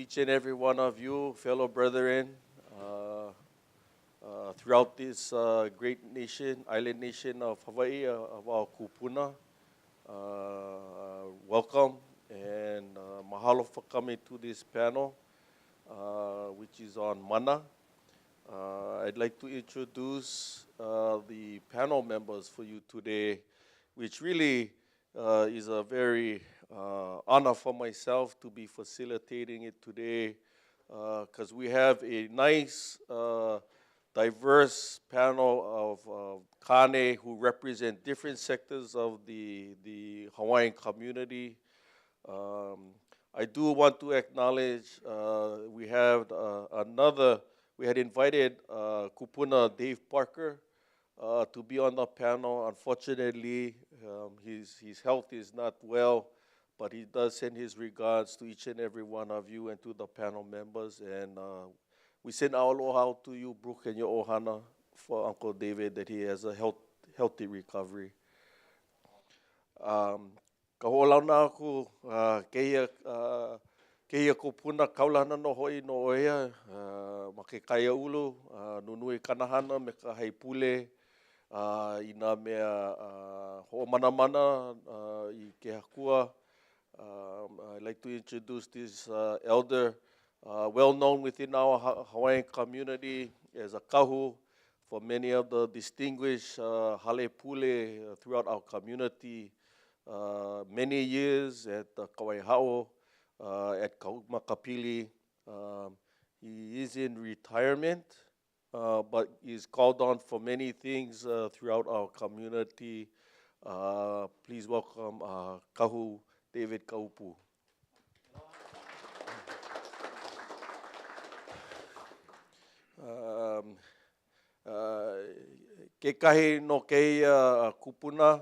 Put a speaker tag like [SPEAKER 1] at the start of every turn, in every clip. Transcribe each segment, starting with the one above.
[SPEAKER 1] Each and every one of you, fellow brethren, throughout this great nation, island nation of Hawaii, of our kupuna. Welcome and mahalo for coming to this panel, which is on mana. I'd like to introduce the panel members for you today, which really is a very honor for myself to be facilitating it today, because we have a nice, diverse panel of Kane who represent different sectors of the Hawaiian community. I do want to acknowledge we had invited Kupuna Dave Parker to be on the panel. Unfortunately, his health is not well, but he does send his regards to each and every one of you and to the panel members. And we send our aloha out to you, Brooke, and your ohana for Uncle David, that he has a healthy recovery. Ka hoʻolauna aku kehia kupuna kaulana no hoi no oia ma ke kaia ulu nunui kanahana me ka haipule ina mea hoʻomanamana I ke hakua. I'd like to introduce this elder, well known within our Hawaiian community as a kahu for many of the distinguished hale pule throughout our community. Many years at Kawaihao, at Kaʻupu. He is in retirement, but is called on for many things throughout our community. Please welcome Kahu David Kaʻupu. Ke kahi no keia kupuna,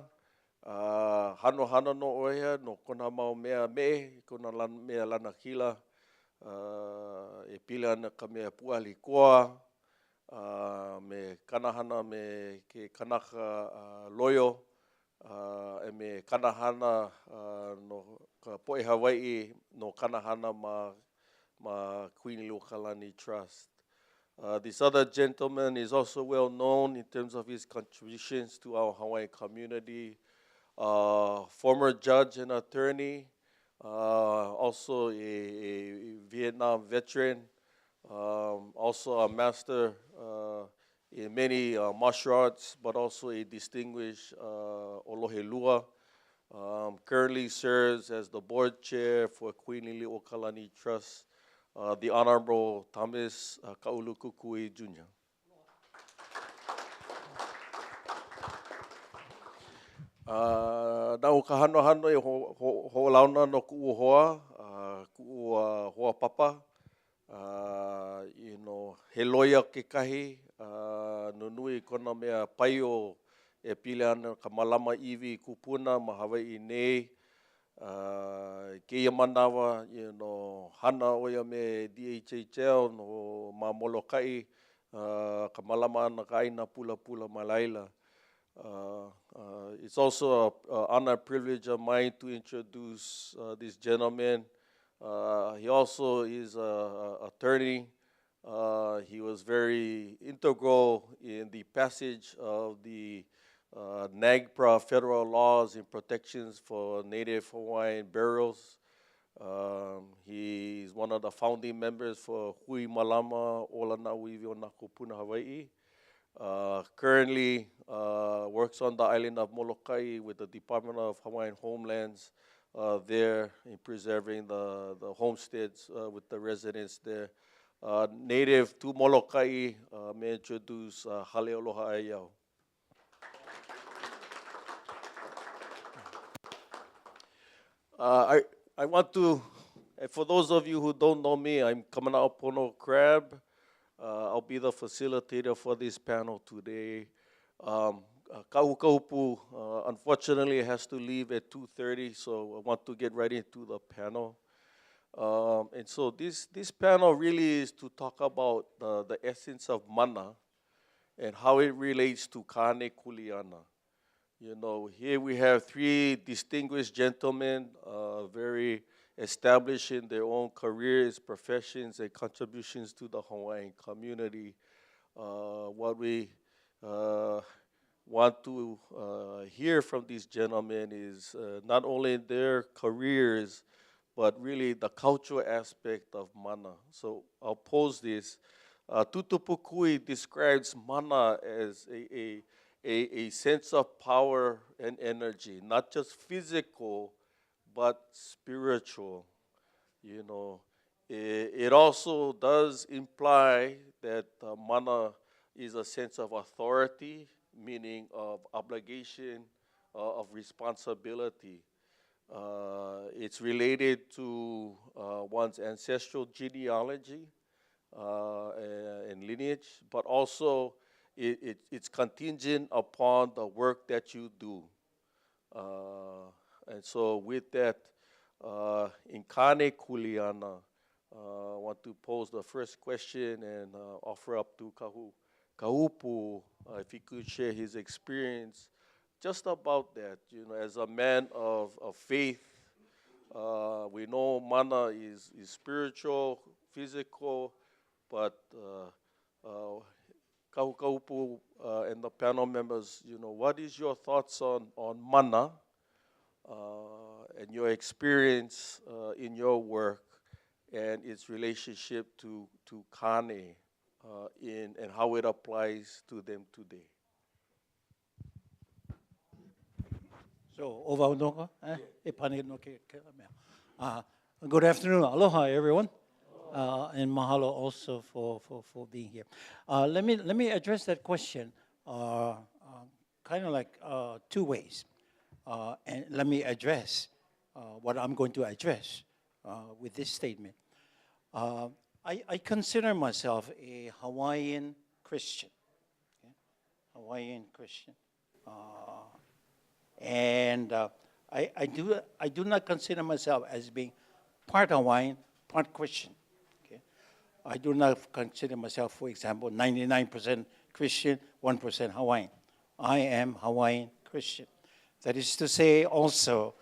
[SPEAKER 1] hano no oia no kona mau mea me, kona mea lana kila, e pile ana ka mea pualikoa, me kanahana me ke kanaka loyo, e me kanahana no ka poe Hawaii no kanahana ma Queen Ilokalani Trust. This other gentleman is also well known in terms of his contributions to our Hawaiian community. Former judge and attorney, also a Vietnam veteran, also a master in many martial arts, but also a distinguished Olohelua. Currently serves as the board chair for Queen Ilokalani Trust, the Honorable Thomas Kaulukukui Jr. Nau ka hano e hoʻolauna no kuʻu hoa, kuʻu hoa papa, he loia kekahi, nunui kona mea paio e pile ana ka malama iwi kupuna ma Hawaii nei. Keia manawa, hana oia me DHHL no ma Molokai, ka malama ana ka aina pula ma laila. It's also an honor and privilege of mine to introduce this gentleman. He also is an attorney. He was very integral in the passage of the NAGPRA federal laws and protections for Native Hawaiian burials. He is one of the founding members for Hui Malama Olana Uiwi o Nakupuna, Hawaii. Currently works on the island of Molokai with the Department of Hawaiian Homelands there in preserving the homesteads with the residents there. Native to Molokai, may introduce Halealoha Ayau. I want to, for those of you who don't know me, I'm Kamanaʻopono Crabbe. I'll be the facilitator for this panel today. Kaulukukui, unfortunately, has to leave at 2:30, so I want to get right into the panel. And so this panel really is to talk about the essence of mana and how it relates to Kane Kuleana. You know, here we have three distinguished gentlemen, very established in their own careers, professions, and contributions to the Hawaiian community. What we want to hear from these gentlemen is not only their careers, but really the cultural aspect of mana. So I'll pose this. Tutupukui describes mana as a sense of power and energy, not just physical, but spiritual. You know, it also does imply that mana is a sense of authority, meaning of obligation, of responsibility. It's related to one's ancestral genealogy and lineage, but also it's contingent upon the work that you do. And so with that, in Kane Kuleana, I want to pose the first question and offer up to Kaʻupu, if he could share his experience just about that. You know, as a man of faith, we know mana is spiritual, physical, but Kaʻupu and the panel members, you know, what is your thoughts on mana and your experience in your work and its relationship to Kane and how it applies to them today?
[SPEAKER 2] So, good afternoon. Aloha, everyone. And mahalo also for being here. Let me address that question kind of like 2 ways. And let me address what I'm going to address with this statement. I consider myself a Hawaiian Christian. Okay? Hawaiian Christian. And I do not consider myself as being part Hawaiian, part Christian. Okay? I do not consider myself, for example, 99% Christian, 1% Hawaiian. I am Hawaiian Christian. That is to say also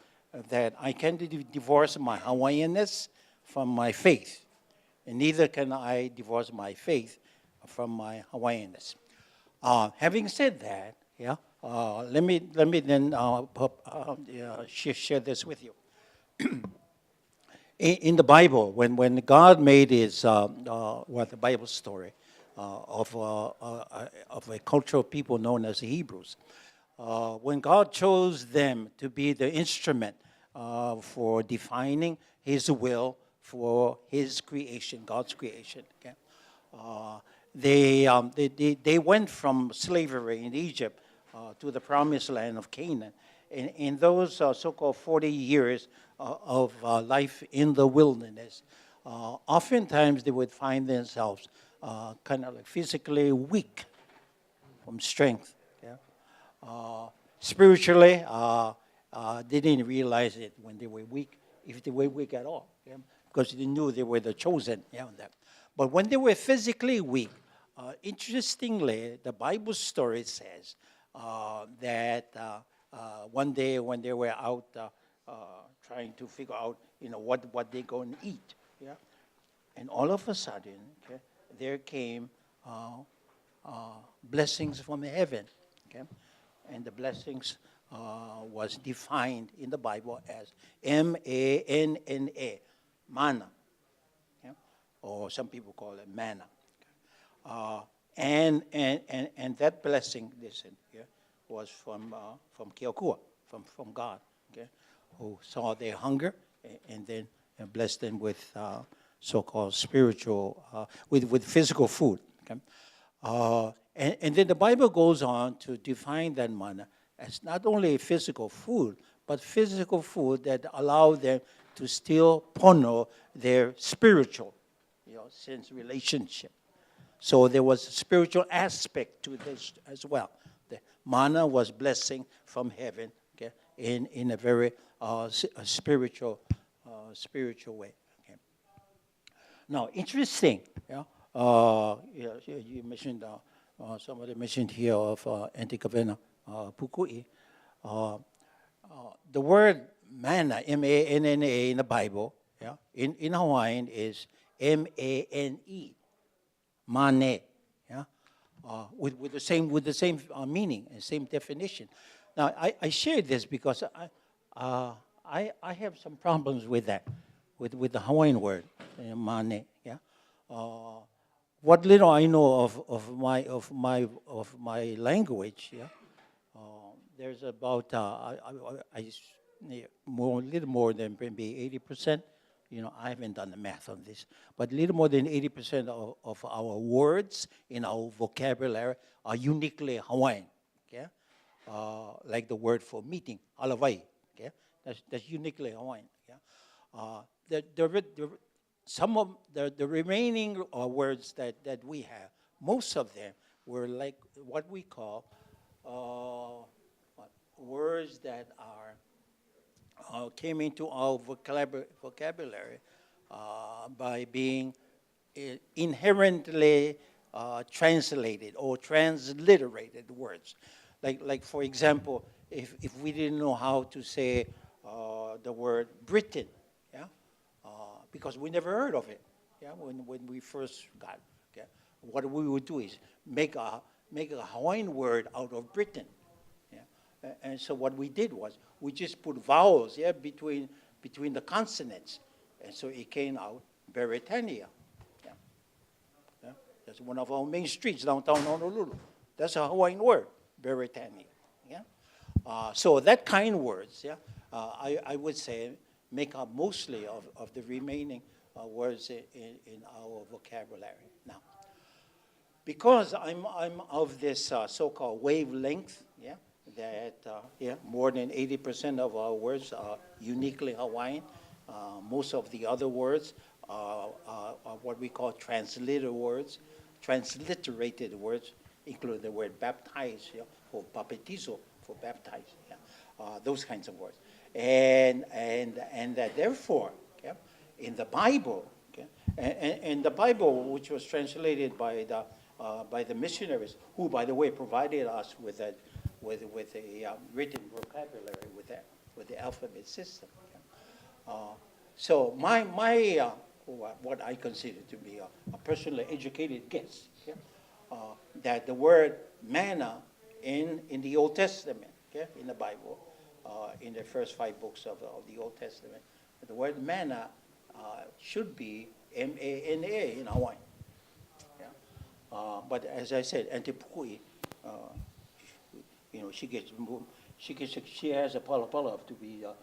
[SPEAKER 2] that I can't divorce my Hawaiianness from my faith, and neither can I divorce my faith from my Hawaiianness. Having said that, yeah. Let me then share this with you. In the Bible, when God made his the Bible story of a cultural people known as the Hebrews, when God chose them to be the instrument for defining His will for His creation, God's creation, okay, they went from slavery in Egypt to the promised land of Canaan. In those so-called 40 years of life in the wilderness, oftentimes they would find themselves kind of like physically weak from strength. Yeah? Spiritually, they didn't realize it when they were weak, if they were weak at all, yeah? Because they knew they were the chosen. Yeah, but when they were physically weak, interestingly, the Bible story says that one day when they were out trying to figure out, what they're going to eat, yeah, and all of a sudden, okay, there came blessings from heaven, okay, and the blessings was defined in the Bible as M-A-N-N-A, mana, yeah? Or some people call it manna. And that blessing, listen, yeah, was from Keokua, from God, okay, who saw their hunger and then blessed them with so-called spiritual, with physical food. Okay? And then the Bible goes on to define that manna as not only physical food, but physical food that allowed them to still pono their spiritual, sense relationship. So there was a spiritual aspect to this as well. The mana was blessing from heaven, okay, in a very spiritual way. Okay. Now, interesting. You mentioned somebody mentioned here of Antikavena Pukui. The word mana, M-A-N-N-A in the Bible, in Hawaiian is M-A-N-E, mane, with the same meaning and same definition. Now I share this because I have some problems with that, with the Hawaiian word mane. What little I know of my language, there's about little more than maybe 80%. I haven't done the math on this, but a little more than 80% of our words in our vocabulary are uniquely Hawaiian. Okay, like the word for meeting, alawai. Okay, that's uniquely Hawaiian. Some of the remaining words that we have, most of them were like what we call words that came into our vocabulary by being inherently translated or transliterated words. Like for example, if we didn't know how to say the word Britain, because we never heard of it, when we first got it, what we would do is make a Hawaiian word out of Britain. And so what we did was we just put vowels between the consonants, and so it came out Beretania. That's one of our main streets downtown Honolulu. That's a Hawaiian word, Beretania. So that kind of words, I would say make up mostly of the remaining words in our vocabulary. Now, because I'm of this so-called wavelength, that more than 80% of our words are uniquely Hawaiian. Most of the other words are what we call transliterated words, including the word baptize, for baptizo, for baptize, those kinds of words. And that therefore, in the Bible, and the Bible, which was translated by the missionaries, who, by the way, provided us with a written vocabulary, with the alphabet system. So my what I consider to be a personally educated guess, that the word manna in the Old Testament, in the Bible, in the first 5 books of the Old Testament, the word manna should be M-A-N-A in Hawaiian. But as I said, Antipukui, she has a palapala to be a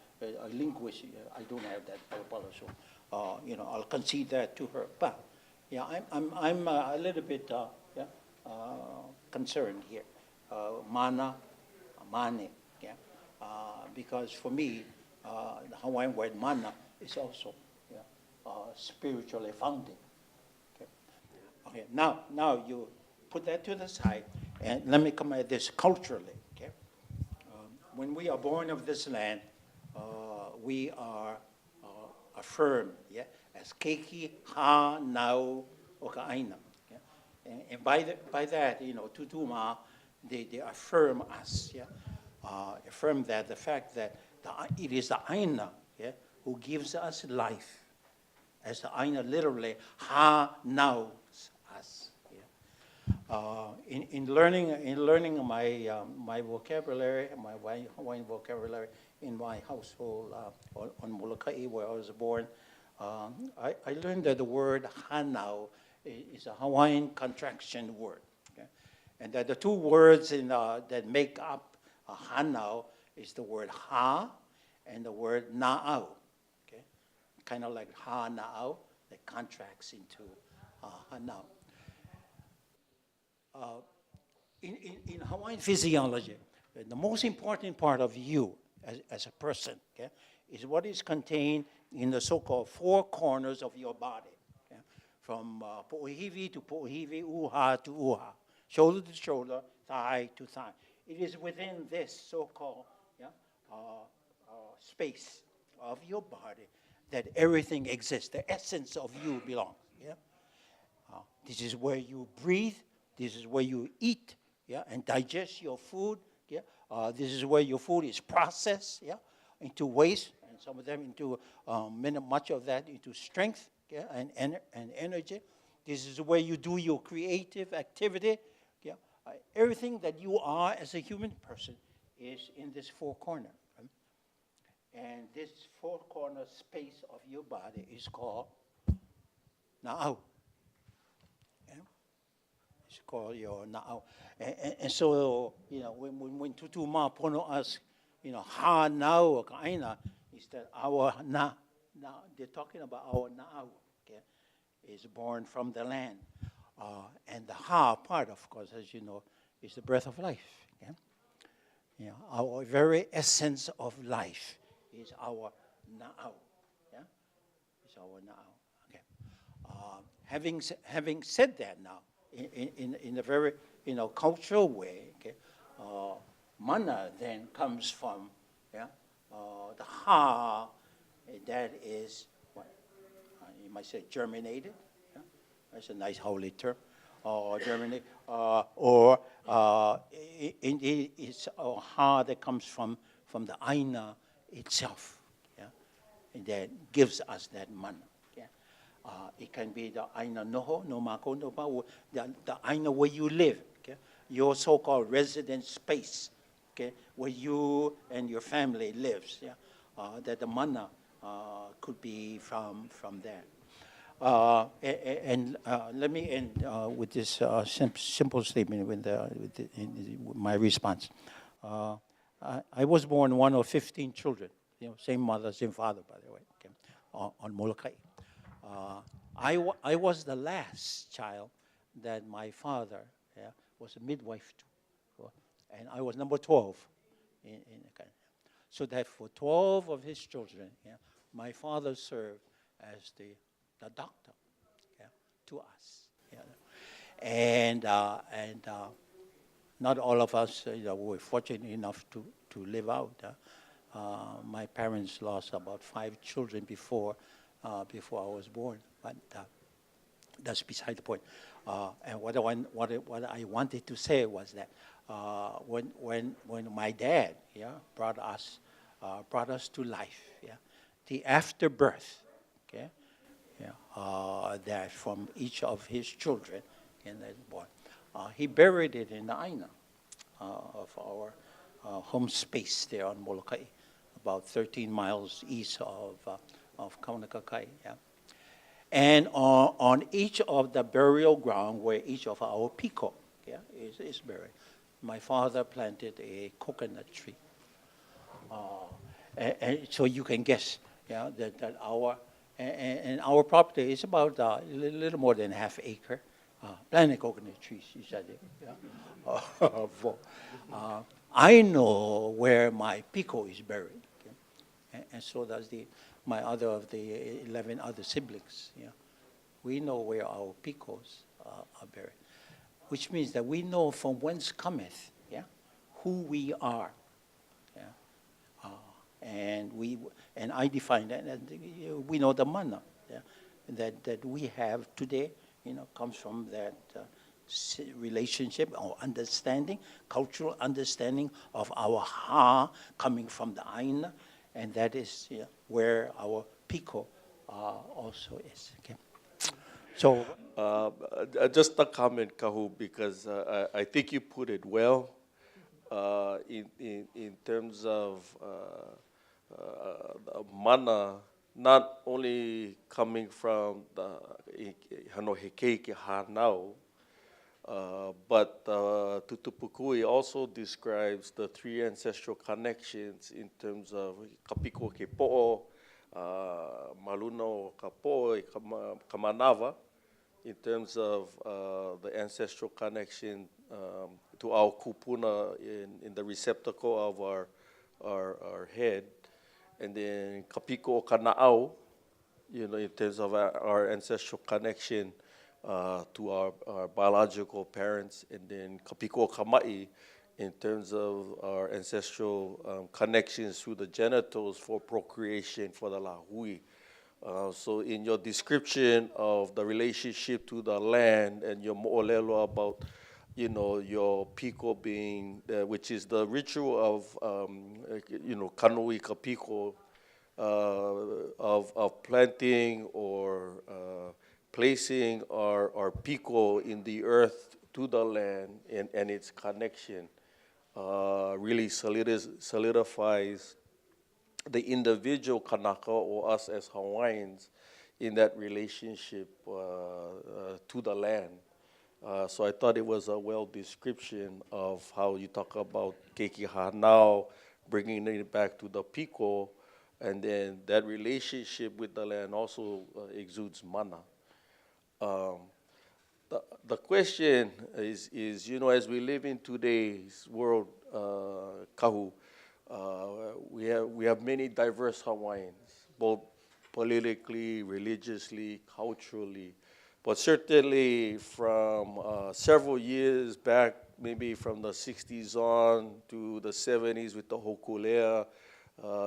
[SPEAKER 2] linguist. I don't have that palapala, so I'll concede that to her. But I'm a little bit concerned here. Mana, mane, because for me, the Hawaiian word mana is also spiritually founded. Okay. Now you put that to the side, and let me come at this culturally. Okay. When we are born of this land, we are affirmed, as keiki ha nau o ka aina. And by that, tutuma, they affirm us, affirm that the fact that it is the aina, who gives us life, as the aina literally ha nau us. In learning my vocabulary, my Hawaiian vocabulary in my household on Molokai, where I was born, I learned that the word hanau is a Hawaiian contraction word, and that the 2 words that make up hanau is the word ha and the word na'au, kind of like ha na'au that contracts into hanau. In Hawaiian physiology, the most important part of you as a person, is what is contained in the so-called four corners of your body, yeah? From poʻohiwi to poʻohiwi, ʻaha to ʻaha, shoulder to shoulder, thigh to thigh. It is within this so-called space of your body that everything exists. The essence of you belongs. Yeah? This is where you breathe. This is where you eat, yeah, and digest your food. Yeah? This is where your food is processed, yeah, into waste, and some of them into much of that into strength, yeah, and energy. This is where you do your creative activity. Yeah? Everything that you are as a human person is in this four corner. Right? And this four corner space of your body is called na'au. It's called your na'au. And so, you know, when Tutu Maʻopono asks, you know, ha nau o ka'aina, is that our they're talking about our na'au, okay, is born from the land. And the ha part, of course, as you know, is the breath of life. Okay? You know, our very essence of life is our na'au. Yeah? It's our na'au. Okay. Having said that now, in a very, you know, cultural way, okay, mana then comes from, yeah, the ha, that is what you might say germinated. Yeah? That's a nice holy term. Germinate, or indeed it's a ha that comes from the aina itself, yeah, and that gives us that mana. It can be the aina noho, no mako, no pa, the aina where you live, okay? Your so-called resident space, okay, where you and your family lives, yeah? That the mana could be from there. And let me end with this simple statement with my response. I was born one of 15 children, you know, same mother, same father, by the way, okay, on Molokai. I was the last child that my father, yeah, was a midwife to, and I was number 12 in the country. So that for 12 of his children, yeah, my father served as the doctor, yeah, to us. Yeah. And not all of us, you know, were fortunate enough to live out. My parents lost about 5 children before I was born, but that's beside the point. And what I wanted to say was that when my dad, yeah, brought us to life, yeah, the afterbirth, okay, yeah, that from each of his children, and that born, he buried it in the aina of our home space there on Molokai, about 13 miles east of Kaulukukui, yeah. And on each of the burial ground where each of our piko, yeah, is buried, my father planted a coconut tree. And so you can guess, yeah, that our property is about a little more than half acre. Planted coconut trees, he said it. Yeah. I know where my piko is buried, okay? And so does my other of the 11 other siblings. Yeah, we know where our picos are buried, which means that we know from whence cometh, yeah, who we are. Yeah, and I define that, and we know the mana, yeah, that we have today, you know, comes from that relationship or understanding, cultural understanding of our ha coming from the aina, and that is, yeah, where our piko also is. Okay. So
[SPEAKER 1] just a comment, Kahu, because I think you put it well in terms of mana, not only coming from the Hanohekeke Hanau, but Tutupukui also describes the 3 ancestral connections in terms of Kapiko ke po'o, Maluna o ka po'o, Kamanava, in terms of the ancestral connection to our kupuna in the receptacle of our head, and then Kapiko o ka na'au, in terms of our ancestral connection to our biological parents, and then kapiko kama'i in terms of our ancestral connections through the genitals for procreation for the lahui. So in your description of the relationship to the land and your mo'olelo about, your piko being, which is the ritual of, kanui ka piko, of planting or placing our piko in the earth to the land and its connection really solidifies the individual Kanaka or us as Hawaiians in that relationship to the land. So I thought it was a well description of how you talk about keiki hanao, bringing it back to the piko, and then that relationship with the land also exudes mana. The question is, as we live in today's world, kahu, we have many diverse Hawaiians, both politically, religiously, culturally, but certainly from several years back, maybe from the 60s on to the 70s with the Hokulea,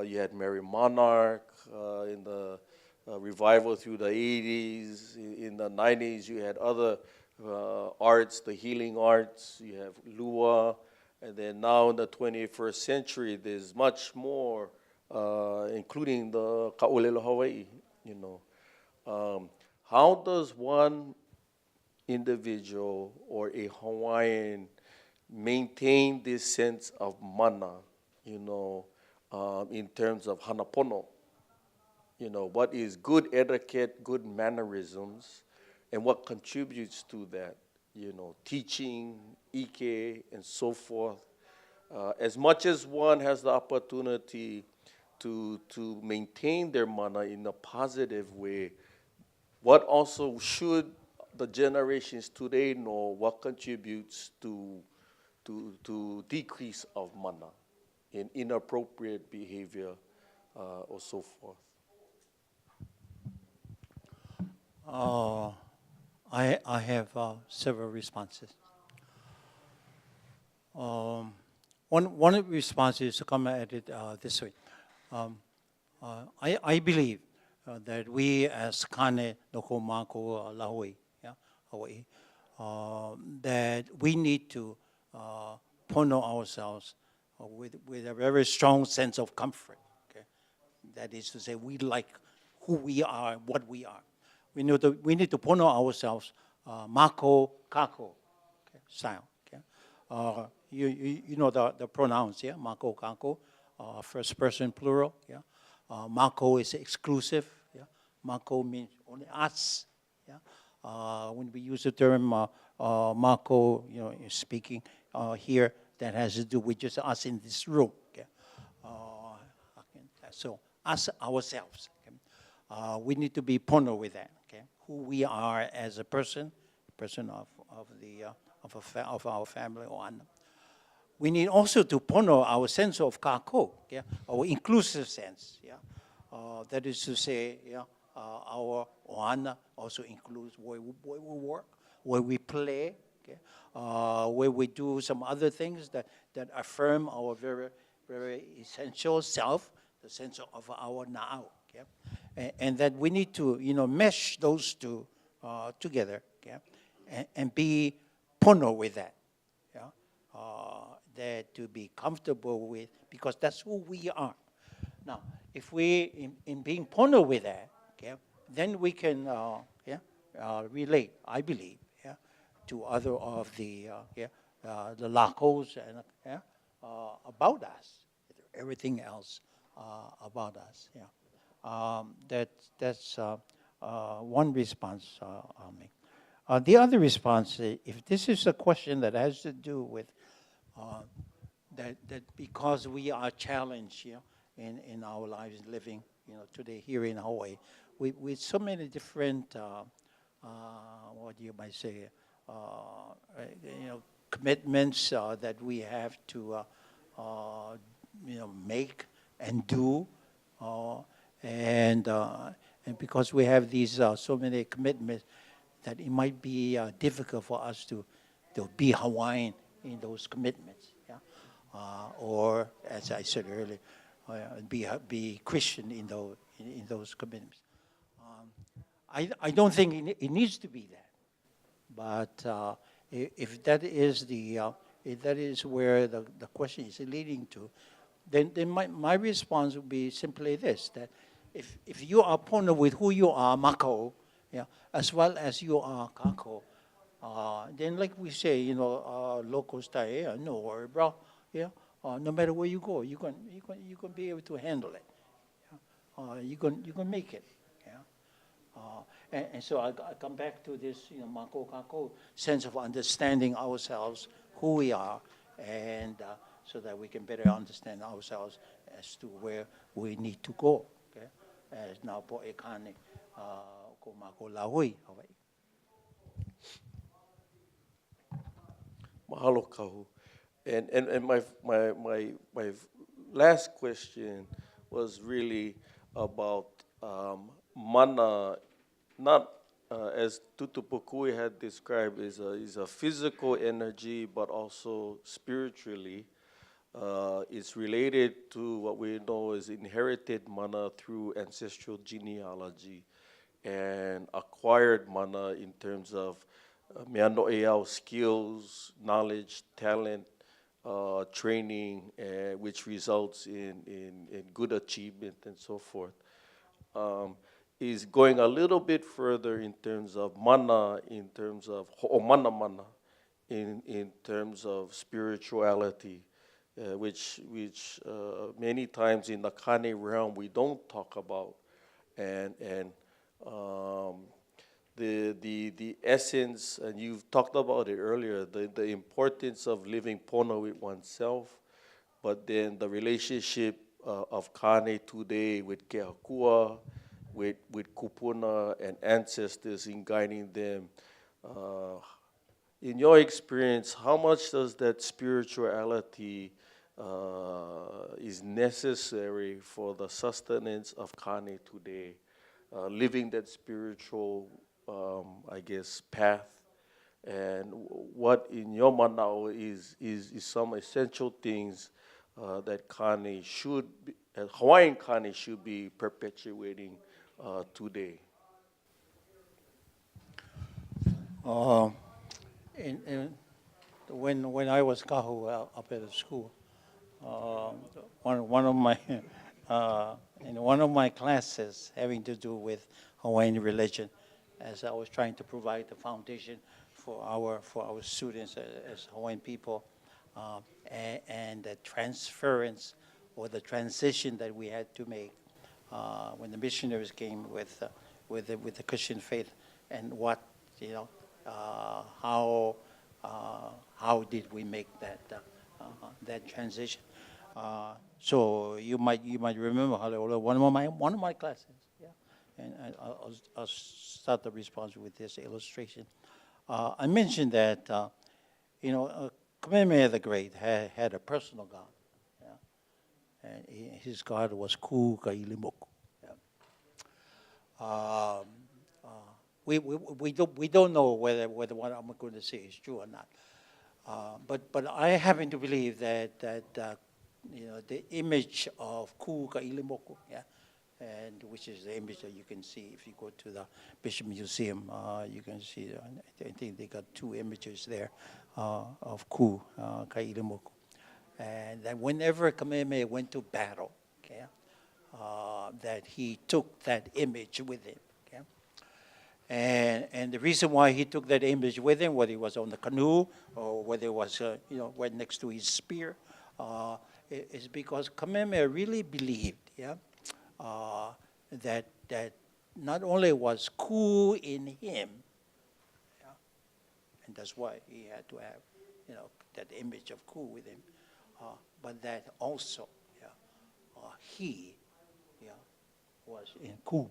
[SPEAKER 1] you had Mary Monarch in the revival through the 80s. In the 90s, you had other arts, the healing arts. You have Lua. And then now in the 21st century, there's much more, including the Ka'ulelo Hawaii, how does one individual or a Hawaiian maintain this sense of mana, in terms of hanapono? What is good etiquette, good mannerisms, and what contributes to that? Teaching, ike, and so forth. As much as one has the opportunity to maintain their mana in a positive way, what also should the generations today know what contributes to decrease of mana in inappropriate behavior or so forth?
[SPEAKER 2] I have several responses. One response is to come at it this way. I believe that we as Kane no ko mako lahui, Hawaii, that we need to pono ourselves with a very strong sense of comfort. Okay? That is to say, we like who we are, what we are. We need to pono ourselves mako kako, okay, style. Okay? You know the pronouns, yeah? Mako kako, first person plural, yeah? Mako is exclusive, yeah? Mako means only us, yeah? When we use the term mako, speaking here, that has to do with just us in this room, okay? So us ourselves, okay? We need to be pono with that, okay? Who we are as a person of our family or ana. We need also to pono our sense of kako, yeah? Our inclusive sense, yeah? That is to say, yeah, our oana also includes where we work, where we play, okay? Where we do some other things that affirm our very, very essential self, the sense of our na'au, okay? And that we need to, mesh those two together, okay? And be pono with that, yeah? That to be comfortable with, because that's who we are. Now, if we, in being pono with that, okay, then we can relate, I believe, yeah, to other of the lakos and about us, everything else about us. Yeah, that's one response I'll make. The other response, if this is a question that has to do with that because we are challenged, in our lives living, today here in Hawaii, with so many different, what you might say, commitments that we have to, and make and do, and And because we have these so many commitments, that it might be difficult for us to be Hawaiian in those commitments, yeah? Or, as I said earlier, be Christian in those commitments. I don't think it needs to be that, but if that is if that is where the question is leading to, then my response would be simply this: that if you are pono with who you are, mako, yeah, as well as you are kako, then like we say, locals tae, no worry, bro, yeah. No matter where you go, you can be able to handle it. Yeah? You can make it. Yeah. And so I come back to this, mako kako sense of understanding ourselves, who we are, and so that we can better understand ourselves as to where we need to go. Okay, as now po ekane ko mako lahui Hawaii.
[SPEAKER 1] Mahalo kahu. And my last question was really about mana, not as Tutupukui had described, is a physical energy, but also spiritually. It's related to what we know is inherited mana through ancestral genealogy and acquired mana in terms of meano Ayau skills, knowledge, talent, training, which results in good achievement and so forth. Is going a little bit further in terms of mana, in terms of ho'omana, in terms of spirituality, which many times in the Kane realm we don't talk about, and the essence, and you've talked about it earlier, the importance of living pono with oneself, but then the relationship of Kane today with Keakua, with kupuna and ancestors in guiding them. In your experience, how much does that spirituality is necessary for the sustenance of Kane today? Living that spiritual, path, and what in your manao is some essential things that Kane should be, Hawaiian Kane should be perpetuating today.
[SPEAKER 2] When I was kahu up at the school, one of my in one of my classes having to do with Hawaiian religion, as I was trying to provide the foundation for our students as Hawaiian people, and the transference or the transition that we had to make when the missionaries came with the Christian faith, and what how did we make that transition? So you might remember Halealoha, one of my classes, yeah. And I'll start the response with this illustration. I mentioned that Kamehameha the Great had a personal God, yeah, and his God was Ku Kaʻilimoku. Yeah. We don't know whether what I'm going to say is true or not. But I happen to believe that the image of Ku Kaʻilimoku, yeah, and which is the image that you can see if you go to the Bishop Museum, you can see. I think they got two images there of Ku Kaʻilimoku, and that whenever Kamehameha went to battle, okay, that he took that image with him. And the reason why he took that image with him, whether he was on the canoe or whether it was, right next to his spear, is because Kamehameha really believed, yeah, that not only was Ku in him, yeah, and that's why he had to have, that image of Ku with him, but that also, yeah, he, yeah, was in Ku.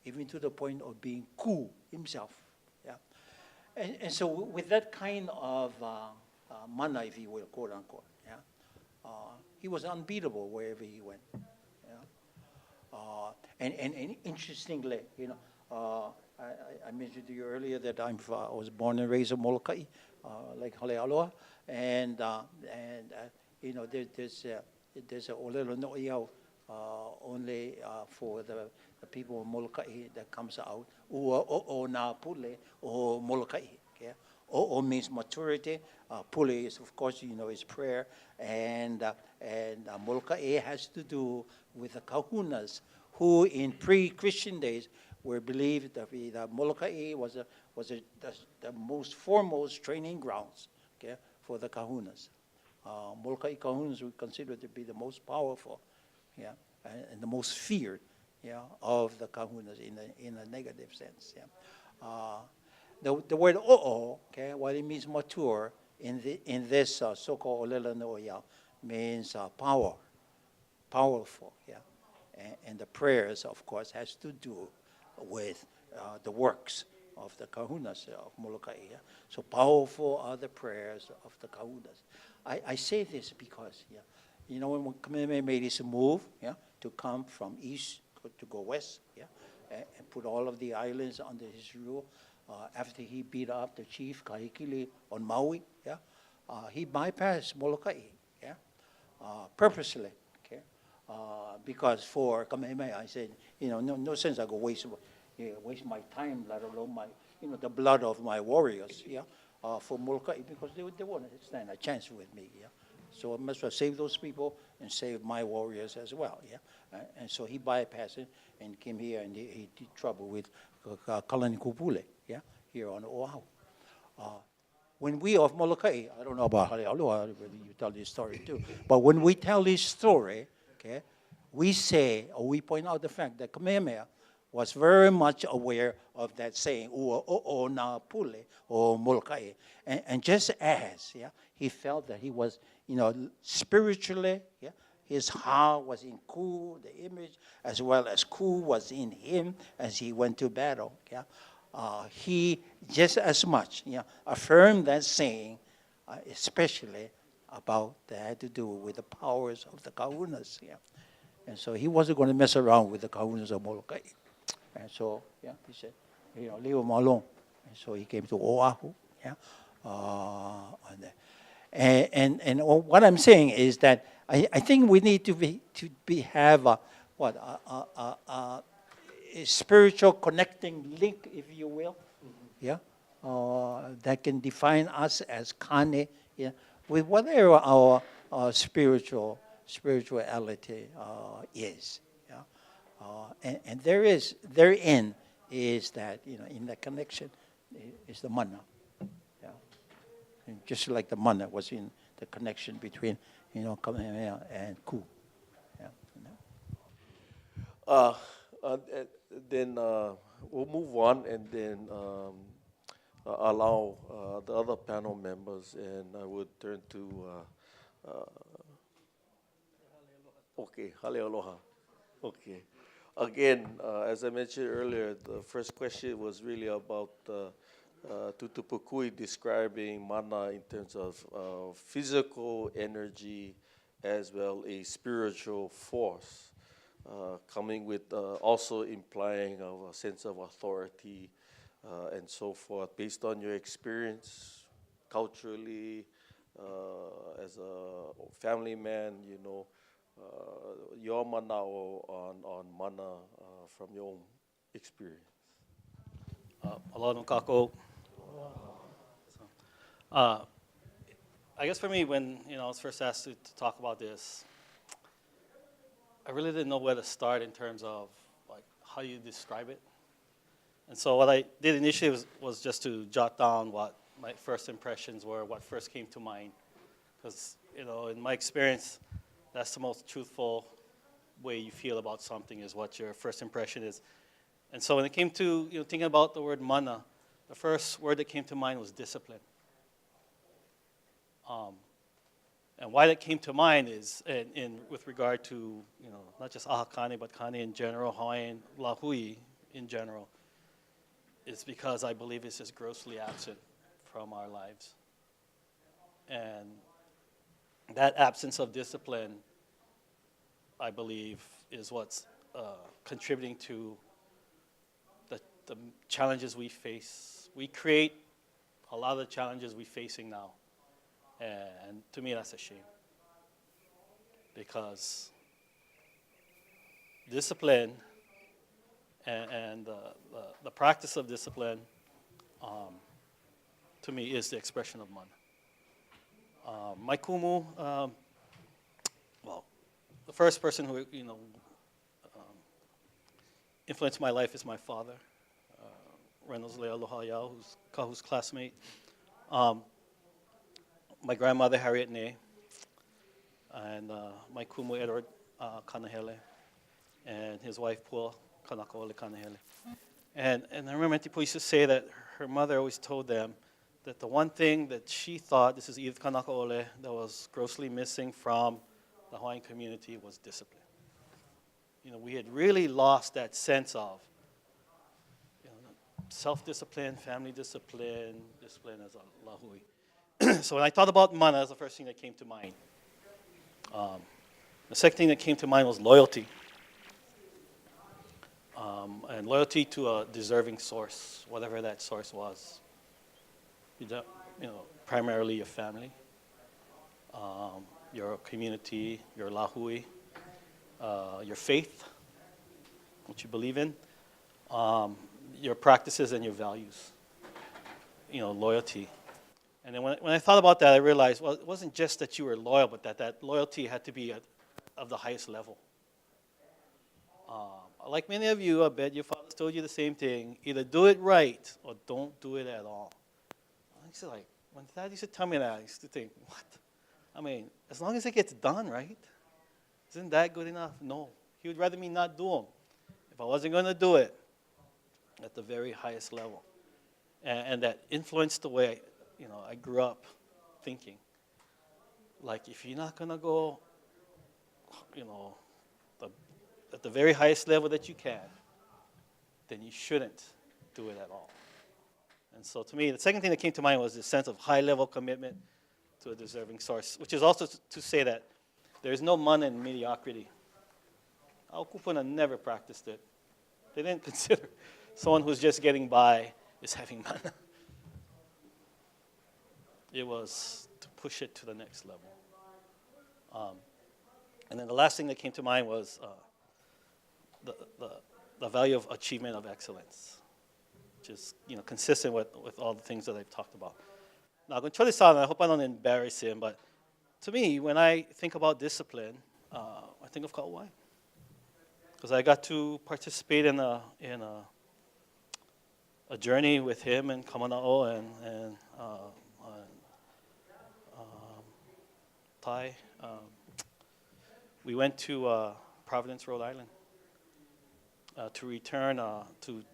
[SPEAKER 2] Even to the point of being Ku himself. Yeah. And so with that kind of mana, if you will, quote unquote, yeah, he was unbeatable wherever he went. Yeah. And interestingly, I mentioned to you earlier that I was born and raised in Molokai, like Halealoha, and there's a olelo no Ayau only for the people of Molokai that comes out. Ua o na pule o Molokai. Okay? O means maturity. Pule is, of course, is prayer, and Molokai has to do with the kahunas, who in pre-Christian days were believed that the Molokai was the most foremost training grounds, okay, for the kahunas. Molokai kahunas we consider to be the most powerful, yeah, and the most feared, yeah, of the kahunas in a negative sense. Yeah. The word o'o, okay, what it means mature in this so-called olela no Ayau means powerful, yeah, and the prayers, of course, has to do with the works of the kahunas of Molokai. Yeah? So powerful are the prayers of the kahunas. I say this because, yeah, when Kamehameha made his move, yeah, to come from east to go west, yeah, and put all of the islands under his rule, after he beat up the chief Kahikili on Maui, yeah, he bypassed Molokai, yeah, purposely, okay, because for Kamehameha, I said, no sense I go waste my time, let alone my, the blood of my warriors, yeah, for Molokai, because they won't stand a chance with me, yeah. So I must well save those people and save my warriors as well, yeah. And so he bypassed it and came here and he did trouble with Kaulukukui, yeah, here on Oahu. When we of Molokai, I don't know about Halealoha, whether you tell this story too, but when we tell this story, okay, we say, or we point out the fact that Kamehameha was very much aware of that saying, ua o'o na pule o Molokai. And just as, yeah, he felt that he was, spiritually, yeah, his heart was in Ku, the image, as well as Ku was in him as he went to battle, yeah. He just as much, affirmed that saying, especially about that had to do with the powers of the kahunas, yeah. And so he wasn't going to mess around with the kahunas of Molokai. And so, yeah, he said, leave him alone. And so he came to Oahu, yeah. And what I'm saying is that I think we need to have a spiritual connecting link, if you will, yeah, that can define us as Kane, yeah, with whatever our spirituality is. And therein is that, in that connection is the mana. Yeah. And just like the mana was in the connection between, Kamehameha and Ku. Yeah.
[SPEAKER 1] Then we'll move on and then allow the other panel members, and I would turn to, okay, Halealoha. Okay. Again, as I mentioned earlier, the first question was really about Tutupukui describing mana in terms of physical energy as well as spiritual force, coming with also implying of a sense of authority and so forth, based on your experience culturally, as a family man, your manao on mana from your own experience.
[SPEAKER 3] Aloha no kako. I guess for me, when I was first asked to talk about this, I really didn't know where to start in terms of like how you describe it. And so what I did initially was just to jot down what my first impressions were, what first came to mind, because in my experience, that's the most truthful way you feel about something, is what your first impression is. And so when it came to thinking about the word mana, the first word that came to mind was discipline. And why that came to mind is with regard to not just ʻAha Kane, but Kane in general, Hawaiian lahui in general, is because I believe it's just grossly absent from our lives. And that absence of discipline, I believe, is what's contributing to the challenges we face. We create a lot of the challenges we're facing now. And to me, that's a shame. Because discipline and the practice of discipline, to me, is the expression of mana. My kumu, well, the first person who, influenced my life is my father, Reynolds ʻaha Ayau, who's Kahu's classmate. My grandmother, Harriet Ney, and my kumu, Edward Kanahele, and his wife, Pua Kanakaole Kanahele. And I remember Tipu used to say that her mother always told them that the one thing that she thought, this is Edith Kanakaole, that was grossly missing from the Hawaiian community was discipline. We had really lost that sense of self-discipline, family discipline, discipline as a lahui. So when I thought about mana, that's the first thing that came to mind. The second thing that came to mind was loyalty. And loyalty to a deserving source, whatever that source was. Primarily your family, your community, your lahui, your faith, what you believe in, your practices and your values, loyalty. And then when I thought about that, I realized, well, it wasn't just that you were loyal, but that loyalty had to be of the highest level. Like many of you, I bet your fathers told you the same thing. Either do it right or don't do it at all. I used to when Dad used to tell me that, I used to think, what? I mean, as long as it gets done, right? Isn't that good enough? No. He would rather me not do them if I wasn't going to do it at the very highest level. And that influenced the way I grew up thinking. Like, if you're not going to go, at the very highest level that you can, then you shouldn't do it at all. And so to me, the second thing that came to mind was this sense of high-level commitment to a deserving source, which is also to say that there is no mana in mediocrity. Our kupuna never practiced it. They didn't consider someone who's just getting by is having mana. It was to push it to the next level. And then the last thing that came to mind was the value of achievement of excellence, which is consistent with all the things that I've talked about. Now, I'm going to try this out, and I hope I don't embarrass him, but to me, when I think about discipline, I think of Kauai. Because I got to participate in a journey with him and Kamanaʻo and Tai. We went to Providence, Rhode Island, to return, to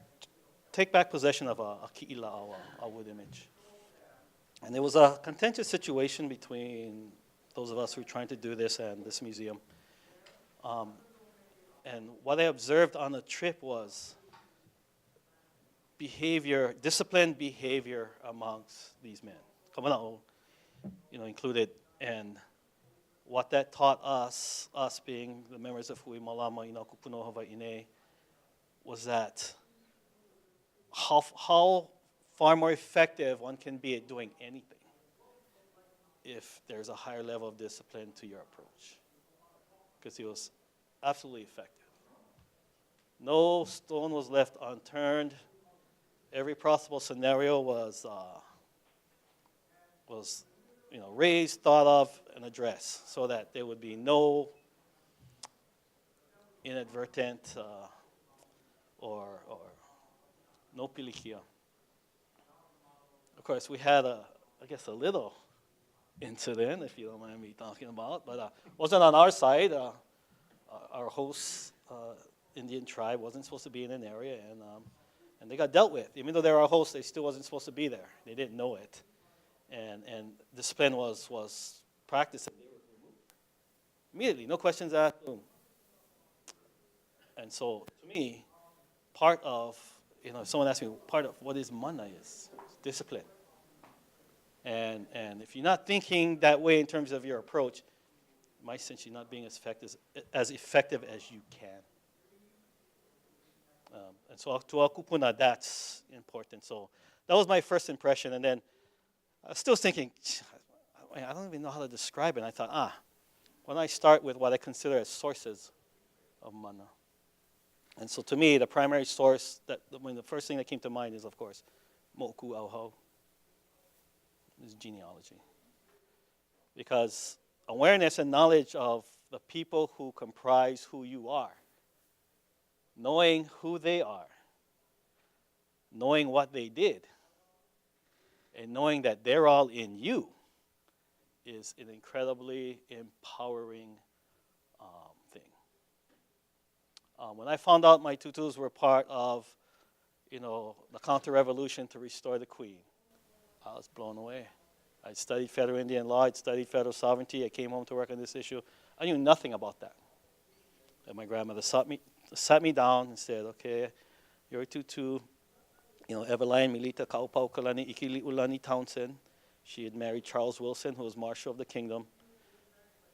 [SPEAKER 3] take back possession of a ki'ila'au, a wood image. And there was a contentious situation between those of us who were trying to do this and this museum. And what I observed on the trip was disciplined behavior amongst these men, Kamanaʻo, included. And what that taught us being the members of Hui Malama Ina Kupuno Hawaiʻine, was that how far more effective one can be at doing anything if there's a higher level of discipline to your approach. Because he was absolutely effective. No stone was left unturned. Every possible scenario was raised, thought of, and addressed, so that there would be no inadvertent or no pilikia. Of course, we had a little incident, if you don't mind me talking about, but wasn't on our side. Our host Indian tribe wasn't supposed to be in an area, and they got dealt with. Even though they were our hosts, they still wasn't supposed to be there. They didn't know it, and discipline was practiced. And they were removed immediately, no questions asked. Boom. And so, to me, part of if someone asks me, part of what is mana is discipline. And if you're not thinking that way in terms of your approach, it might sense you're not being as effective as you can. And so to our kupuna, that's important. So that was my first impression. And then I was still thinking, I don't even know how to describe it. And I thought, when I start with what I consider as sources of mana. And so to me, the primary source, the first thing that came to mind is, of course, moku ʻaha, is genealogy. Because awareness and knowledge of the people who comprise who you are, knowing who they are, knowing what they did, and knowing that they're all in you is an incredibly empowering thing. When I found out my tutus were part of, the counter-revolution to restore the Queen, I was blown away. I studied federal Indian law, I studied federal sovereignty, I came home to work on this issue. I knew nothing about that. And my grandmother sat me down and said, okay, you're a tutu, Eveline Milita Kaupau Kalani Ikili Ulani Townsend. She had married Charles Wilson, who was Marshal of the Kingdom.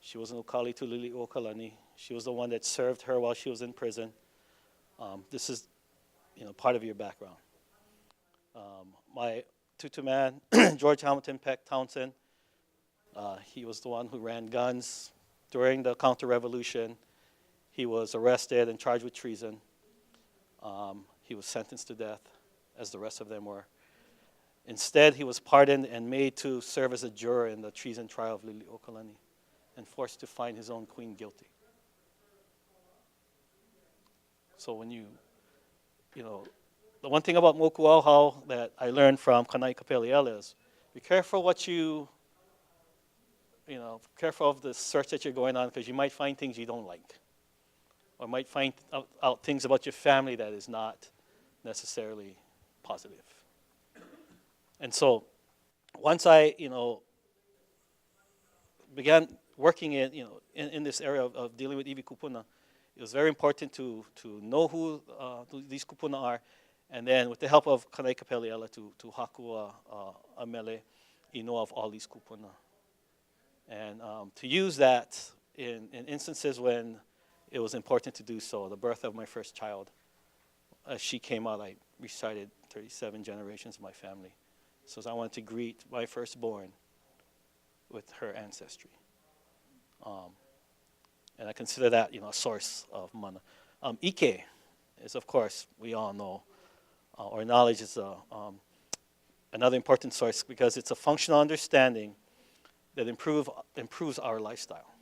[SPEAKER 3] She was an Ukali to Lili Okalani. She was the one that served her while she was in prison. This is, part of your background. My tutu man, George Hamilton Peck Townsend, he was the one who ran guns during the counter-revolution. He was arrested and charged with treason. He was sentenced to death, as the rest of them were. Instead, he was pardoned and made to serve as a juror in the treason trial of Lili Okalani and forced to find his own queen guilty. So when the one thing about moku ʻaha that I learned from Kamanaʻopono is be careful careful of the search that you're going on, because you might find things you don't like, or might find out things about your family that is not necessarily positive. And so once I, began working in this area of dealing with iwi kupuna, it was very important to know who these kupuna are, and then with the help of Kamanaʻopono to hakua a mele, know of all these kupuna. And to use that in instances when it was important to do so. The birth of my first child, as she came out, I recited 37 generations of my family. So I wanted to greet my firstborn with her ancestry. And I consider that, a source of mana. Ike is, of course, we all know, or knowledge is another important source, because it's a functional understanding that improves our lifestyle.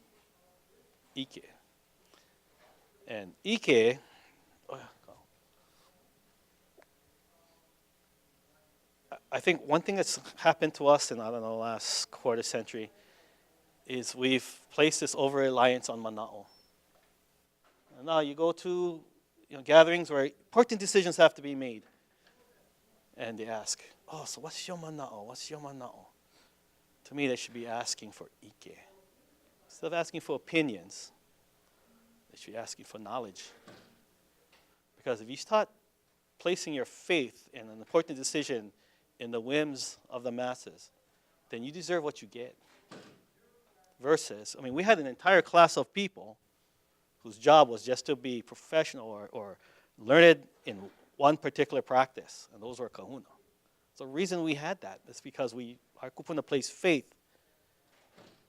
[SPEAKER 3] Ike. And Ike, I think one thing that's happened to us in, the last quarter century is we've placed this over-reliance on mana'o. And now you go to gatherings where important decisions have to be made. And they ask, so what's your mana'o? What's your mana'o? To me, they should be asking for ike. Instead of asking for opinions, they should be asking for knowledge. Because if you start placing your faith in an important decision in the whims of the masses, then you deserve what you get. Versus, we had an entire class of people whose job was just to be professional or learned in one particular practice, and those were kahuna. So the reason we had that is because our kupuna placed faith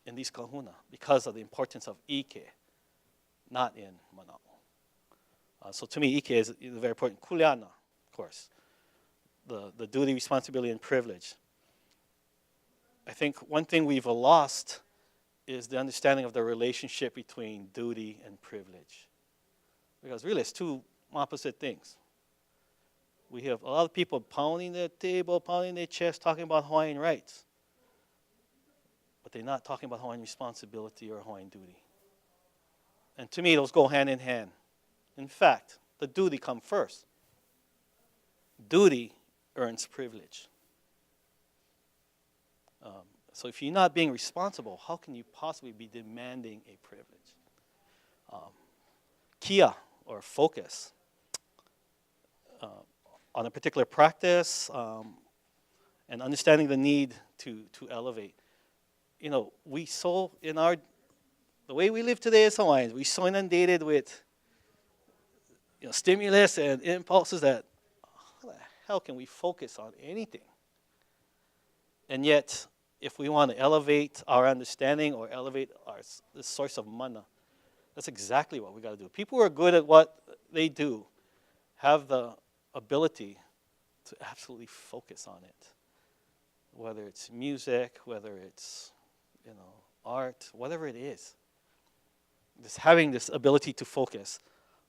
[SPEAKER 3] in these kahuna because of the importance of ike, not in mana'o. So to me, ike is very important. Kuleana, of course. The duty, responsibility, and privilege. I think one thing we've lost is the understanding of the relationship between duty and privilege. Because really, it's two opposite things. We have a lot of people pounding their table, pounding their chest, talking about Hawaiian rights. But they're not talking about Hawaiian responsibility or Hawaiian duty. And to me, those go hand in hand. In fact, the duty comes first. Duty earns privilege. So if you're not being responsible, how can you possibly be demanding a privilege? Kia, or focus, on a particular practice, and understanding the need to elevate. We so the way we live today as Hawaiians, we're so inundated with stimulus and impulses that, how the hell can we focus on anything? And yet, if we want to elevate our understanding or elevate the source of mana, that's exactly what we got to do. People who are good at what they do have the ability to absolutely focus on it. Whether it's music, whether it's art, whatever it is. Just having this ability to focus.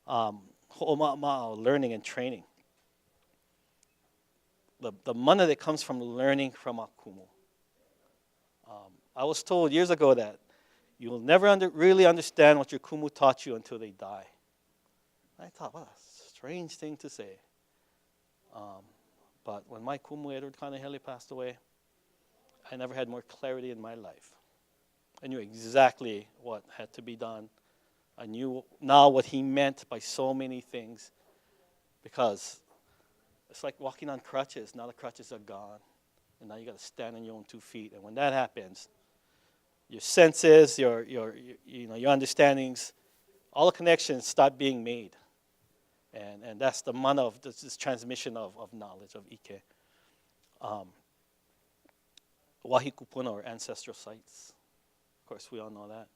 [SPEAKER 3] Ho'oma'ama'o, learning and training. The mana that comes from learning from a kumu. I was told years ago that you will never really understand what your kumu taught you until they die. I thought, what a strange thing to say. But when my kumu, Edward Kanehele, passed away, I never had more clarity in my life. I knew exactly what had to be done. I knew now what he meant by so many things, because it's like walking on crutches. Now the crutches are gone, and now you got to stand on your own 2 feet. And when that happens, your senses, your understandings, all the connections start being made, and that's the mana of this transmission of knowledge, of ike. Wahikupuna, or ancestral sites. Of course, we all know that.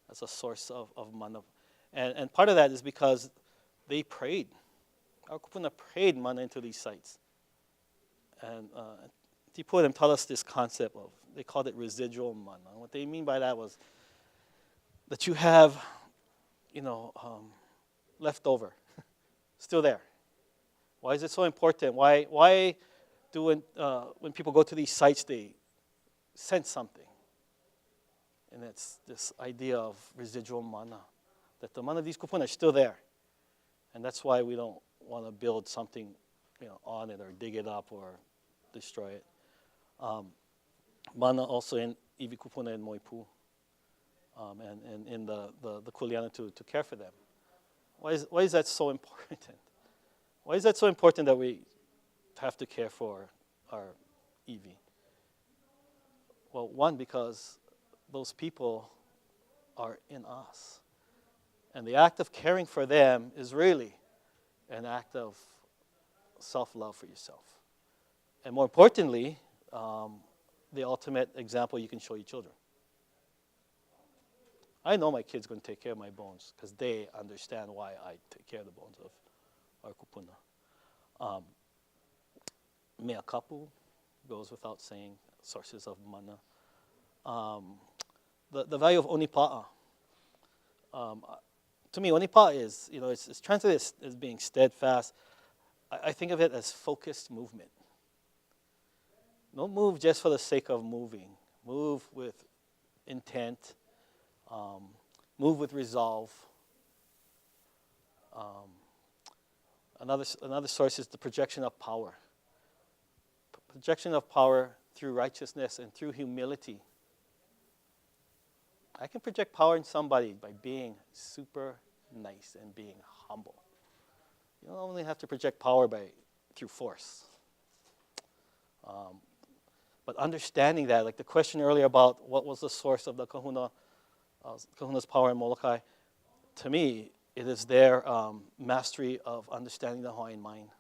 [SPEAKER 3] That's a source of mana. And part of that is because they prayed. Our kupuna prayed mana into these sites. And Tipurim taught us this concept of, they called it residual mana. And what they mean by that was that you have, left over, still there. Why is it so important? Why do when people go to these sites, they sense something? And it's this idea of residual mana, that the mana of these kupuna are still there. And that's why we don't want to build something on it or dig it up or destroy it. Mana also in iwi kupuna and moipu, and in the kuleana to care for them. Why is that so important? Why is that so important that we have to care for our iwi? Well, one, because those people are in us. And the act of caring for them is really an act of self-love for yourself. And more importantly, the ultimate example you can show your children. I know my kid's going to take care of my bones because they understand why I take care of the bones of our kupuna. Mea kapu goes without saying, sources of mana. The value of onipa'a. To me, onipa'a is, it's translated as being steadfast. I think of it as focused movement. Don't move just for the sake of moving. Move with intent. Move with resolve. Another source is the projection of power. Projection of power through righteousness and through humility. I can project power in somebody by being super nice and being humble. You don't only have to project power through force. But understanding that, like the question earlier about what was the source of the kahuna's power in Molokai, to me, it is their mastery of understanding the Hawaiian mind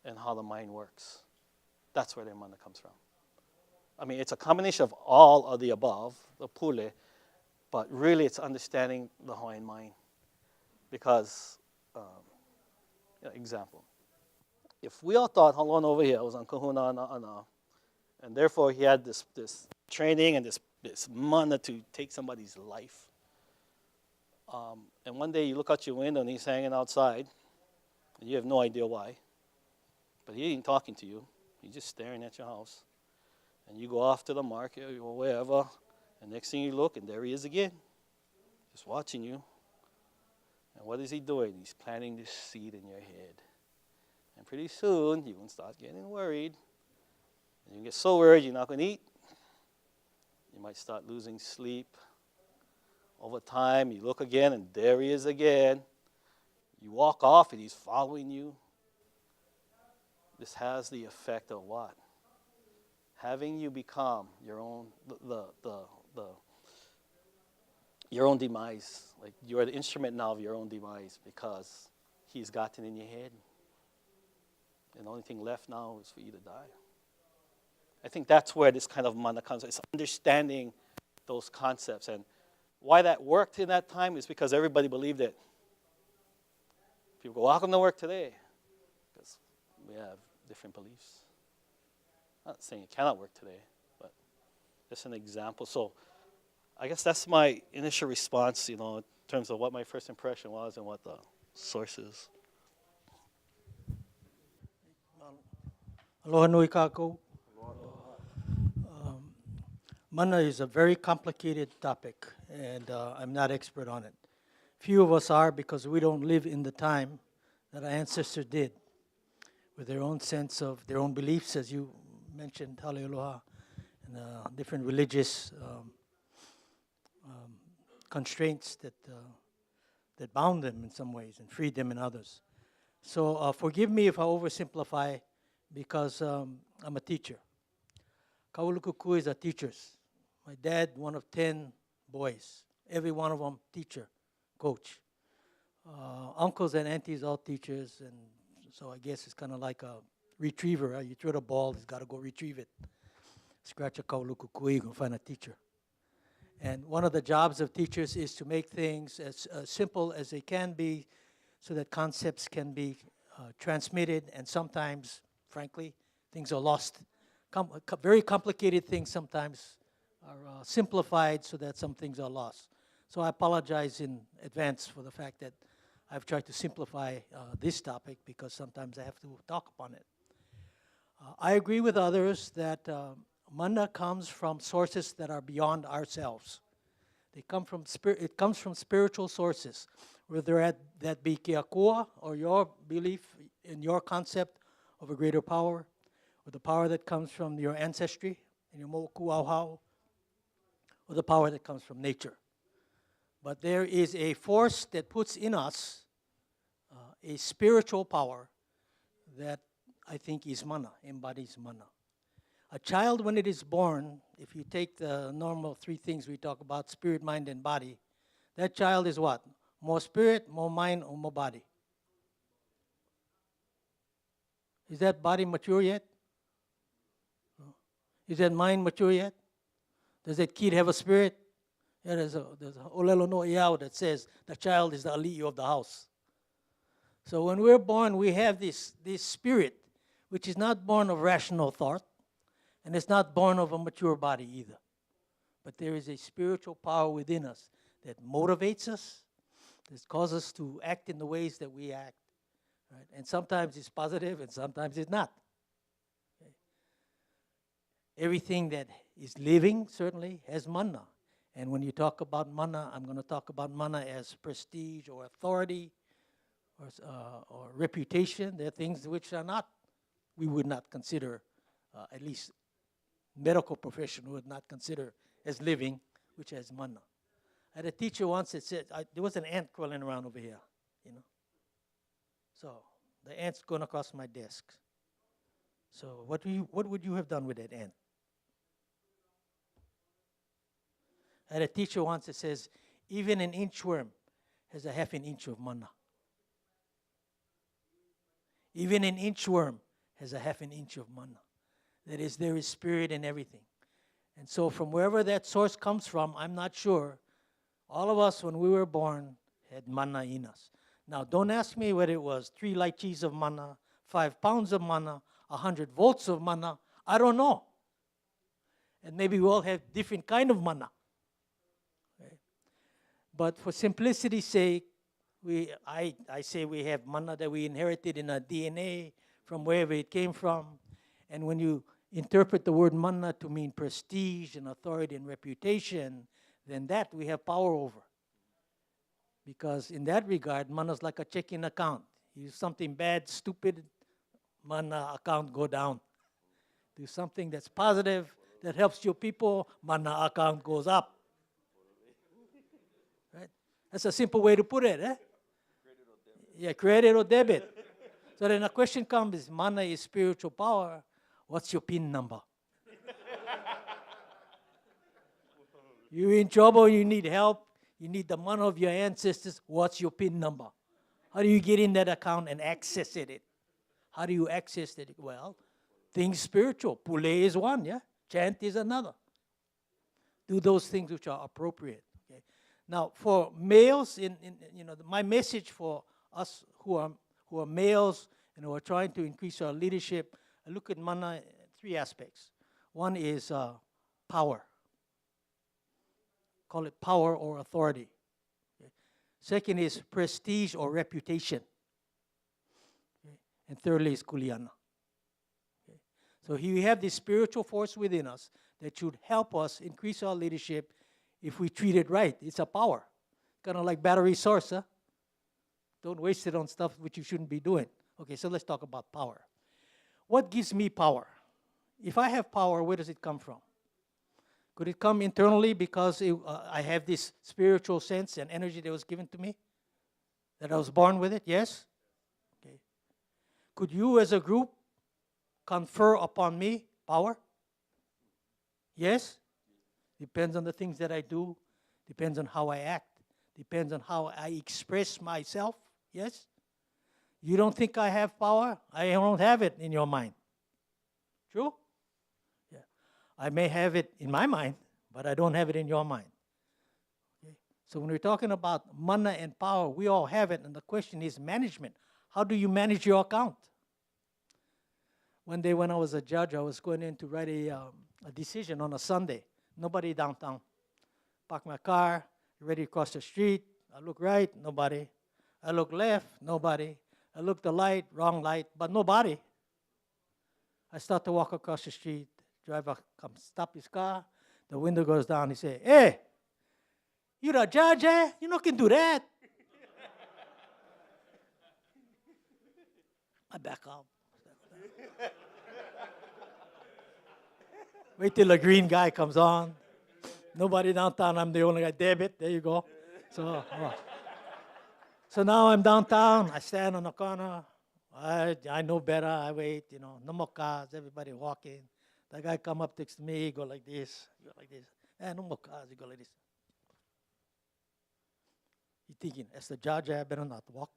[SPEAKER 3] and how the mind works. That's where their mana comes from. I mean, it's a combination of all of the above, the pule, but really it's understanding the Hawaiian mind. Because, example, if we all thought Halon over here was on kahuna ana, and therefore he had this training and this mana to take somebody's life, and one day you look out your window and he's hanging outside, and you have no idea why, but he ain't talking to you, he's just staring at your house. And you go off to the market or wherever, and next thing you look, and there he is again, just watching you. And what is he doing? He's planting this seed in your head. And pretty soon, you're going to start getting worried. And you get so worried, you're not going to eat. You might start losing sleep. Over time, you look again, and there he is again. You walk off, and he's following you. This has the effect of what? Having you become your own, the your own demise. Like you are the instrument now of your own demise because he's gotten in your head. And the only thing left now is for you to die. I think that's where this kind of mana comes. It's understanding those concepts. And why that worked in that time is because everybody believed it. People go, welcome to work today. Because we have different beliefs. I'm not saying it cannot work today, but just an example. So I guess that's my initial response, in terms of what my first impression was and what the source is.
[SPEAKER 2] Aloha nui kākou. Mana is a very complicated topic, and I'm not expert on it. Few of us are because we don't live in the time that our ancestors did, with their own sense of their own beliefs, as you mentioned, Halealoha, and different religious constraints that bound them in some ways and freed them in others. So forgive me if I oversimplify, because I'm a teacher. Kaulukukui is our teachers. My dad, one of 10 boys. Every one of them teacher, coach. Uncles and aunties, all teachers, and so I guess it's kind of like a retriever. You throw the ball, he's got to go retrieve it. Scratch a Kaulukukui, you're going to find a teacher. And one of the jobs of teachers is to make things as simple as they can be so that concepts can be transmitted, and sometimes, frankly, things are lost. Very complicated things sometimes are simplified so that some things are lost. So I apologize in advance for the fact that I've tried to simplify this topic, because sometimes I have to talk upon it. I agree with others that mana comes from sources that are beyond ourselves. They come from it comes from spiritual sources, whether that be keakua, or your belief in your concept of a greater power, or the power that comes from your ancestry, and your moku ʻaha, or the power that comes from nature. But there is a force that puts in us a spiritual power that I think is mana, embodies mana. A child, when it is born, if you take the normal three things we talk about, spirit, mind, and body, that child is what? More spirit, more mind, or more body? Is that body mature yet? No. Is that mind mature yet? Does that kid have a spirit? Yeah, there's a olelo no Ayau that says the child is the ali'i of the house. So when we're born, we have this spirit, which is not born of rational thought, and it's not born of a mature body either. But there is a spiritual power within us that motivates us, that causes us to act in the ways that we act. Right? And sometimes it's positive, and sometimes it's not. Okay? Everything that is living, certainly, has mana. And when you talk about mana, I'm going to talk about mana as prestige or authority or reputation. There are things which are not, we would not consider, at least medical profession would not consider as living, which has mana. I had a teacher once that said, there was an ant crawling around over here, So the ant's going across my desk. So what would you have done with that ant? I had a teacher once that says, even an inchworm has a half an inch of mana. Even an inchworm has a half an inch of mana. That is, there is spirit in everything. And so from wherever that source comes from, I'm not sure, all of us when we were born had mana in us. Now, don't ask me whether it was 3 lychees of mana, 5 pounds of mana, 100 volts of mana. I don't know. And maybe we all have different kind of mana. Okay. But for simplicity's sake, I say we have mana that we inherited in our DNA from wherever it came from. And when you interpret the word mana to mean prestige and authority and reputation, then that we have power over. Because in that regard, mana is like a checking account. You do something bad, stupid, mana account go down. Do something that's positive, that helps your people, mana account goes up. Right? That's a simple way to put it, eh? Yeah, credit or debit. So then the question comes, mana is spiritual power. What's your PIN number? You're in trouble, you need help,
[SPEAKER 4] You need the mana of your ancestors. What's your PIN number? How do you get in that account and access it? How do you access it? Well, things spiritual. Pule is one, yeah? Chant is another. Do those things which are appropriate. Okay? Now, for males, my message for us who are males and who are trying to increase our leadership, I look at mana in 3 aspects. One is power. Call it power or authority. Okay? Second is prestige or reputation. Okay? And thirdly is kuleana. Okay? So here we have this spiritual force within us that should help us increase our leadership if we treat it right. It's a power. Kind of like battery source, huh? Don't waste it on stuff which you shouldn't be doing. Okay, so let's talk about power. What gives me power? If I have power, where does it come from? Could it come internally because I have this spiritual sense and energy that was given to me? That I was born with it? Yes? Okay. Could you as a group confer upon me power? Yes? Depends on the things that I do. Depends on how I act. Depends on how I express myself. Yes? You don't think I have power? I don't have it in your mind. True? Yeah. I may have it in my mind, but I don't have it in your mind. Okay? So when we're talking about mana and power, we all have it, and the question is management. How do you manage your account? One day when I was a judge, I was going in to write a decision on a Sunday. Nobody downtown. Park my car, ready to cross the street. I look right, nobody. I look left, nobody. I look the light, wrong light, but nobody. I start to walk across the street. Driver comes, stop his car. The window goes down. He say, "Hey, you the judge, eh? You not can do that." I back up. Wait till the green guy comes on. Nobody downtown. I'm the only guy. Debit. There you go. So now I'm downtown. I stand on the corner. I know better. I wait. No more cars. Everybody walking. The guy come up next to me. Go like this. Go like this. No more cars. You go like this. He thinking, as the judge, I better not walk.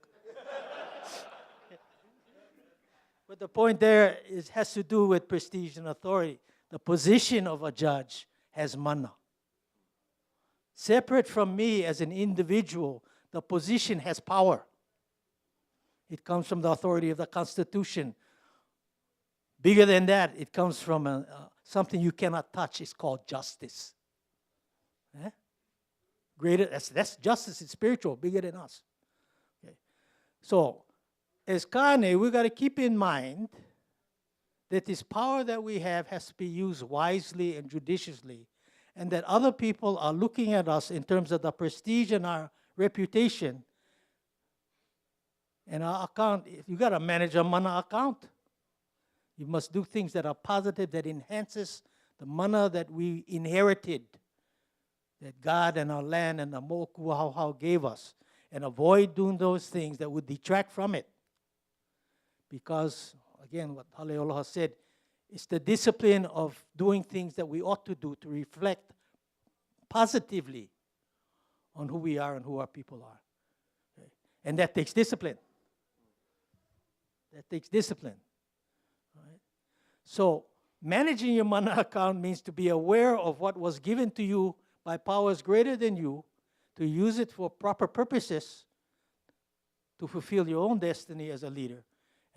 [SPEAKER 4] But the point there has to do with prestige and authority. The position of a judge has mana. Separate from me as an individual, the position has power. It comes from the authority of the Constitution. Bigger than that, it comes from something you cannot touch. It's called justice. Greater, that's justice. It's spiritual, bigger than us. Okay. So, as Kane, we got to keep in mind that this power that we have has to be used wisely and judiciously, and that other people are looking at us in terms of the prestige and our reputation and our account. You got to manage a mana account. You must do things that are positive, that enhances the mana that we inherited, that God and our land and the moku hauhau gave us, and avoid doing those things that would detract from it. Because, again, what Halealoha said, it's the discipline of doing things that we ought to do to reflect positively on who we are and who our people are. Okay? And that takes discipline. That takes discipline. All right? So, managing your mana account means to be aware of what was given to you by powers greater than you, to use it for proper purposes, to fulfill your own destiny as a leader,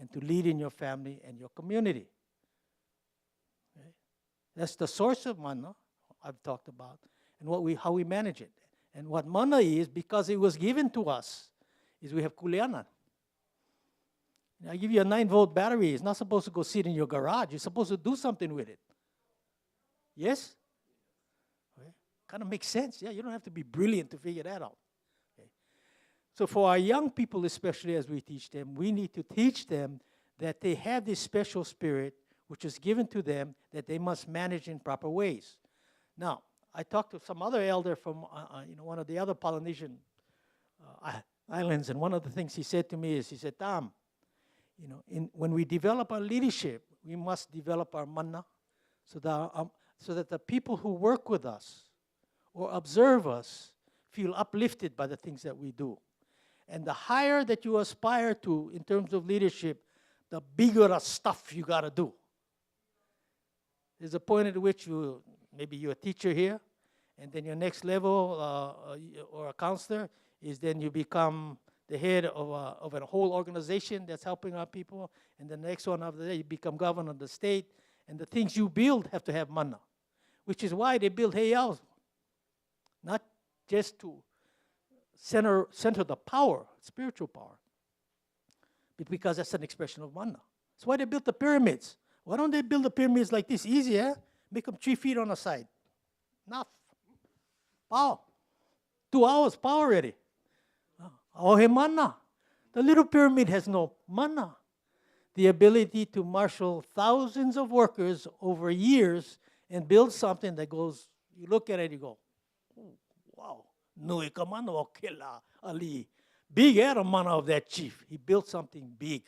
[SPEAKER 4] and to lead in your family and your community. Okay? That's the source of mana I've talked about, and how we manage it. And what mana is, because it was given to us, is we have kuleana. I give you a 9-volt battery. It's not supposed to go sit in your garage. You're supposed to do something with it. Yes? Okay. Kind of makes sense. Yeah, you don't have to be brilliant to figure that out. Okay. So for our young people, especially as we teach them, we need to teach them that they have this special spirit which is given to them that they must manage in proper ways. Now, I talked to some other elder from one of the other Polynesian islands, and one of the things he said to me is, he said, "Tam, when we develop our leadership, we must develop our mana so that the people who work with us or observe us feel uplifted by the things that we do. And the higher that you aspire to in terms of leadership, the bigger the stuff you got to do. There's a point at which maybe you're a teacher here, and then your next level or a counselor is then you become the head of a whole organization that's helping our people, and the next one after that you become governor of the state, and the things you build have to have mana, which is why they build Ayau, not just to center the power, spiritual power, but because that's an expression of mana. That's why they built the pyramids. Why don't they build the pyramids like this? Easy, eh? Make them 3 feet on the side. Enough. Power. 2 hours, power ready. Oh, hey, mana. The little pyramid has no mana. The ability to marshal thousands of workers over years and build something that goes, you look at it, you go, oh, wow. Nui ka mana o kela ali. Big era mana of that chief. He built something big.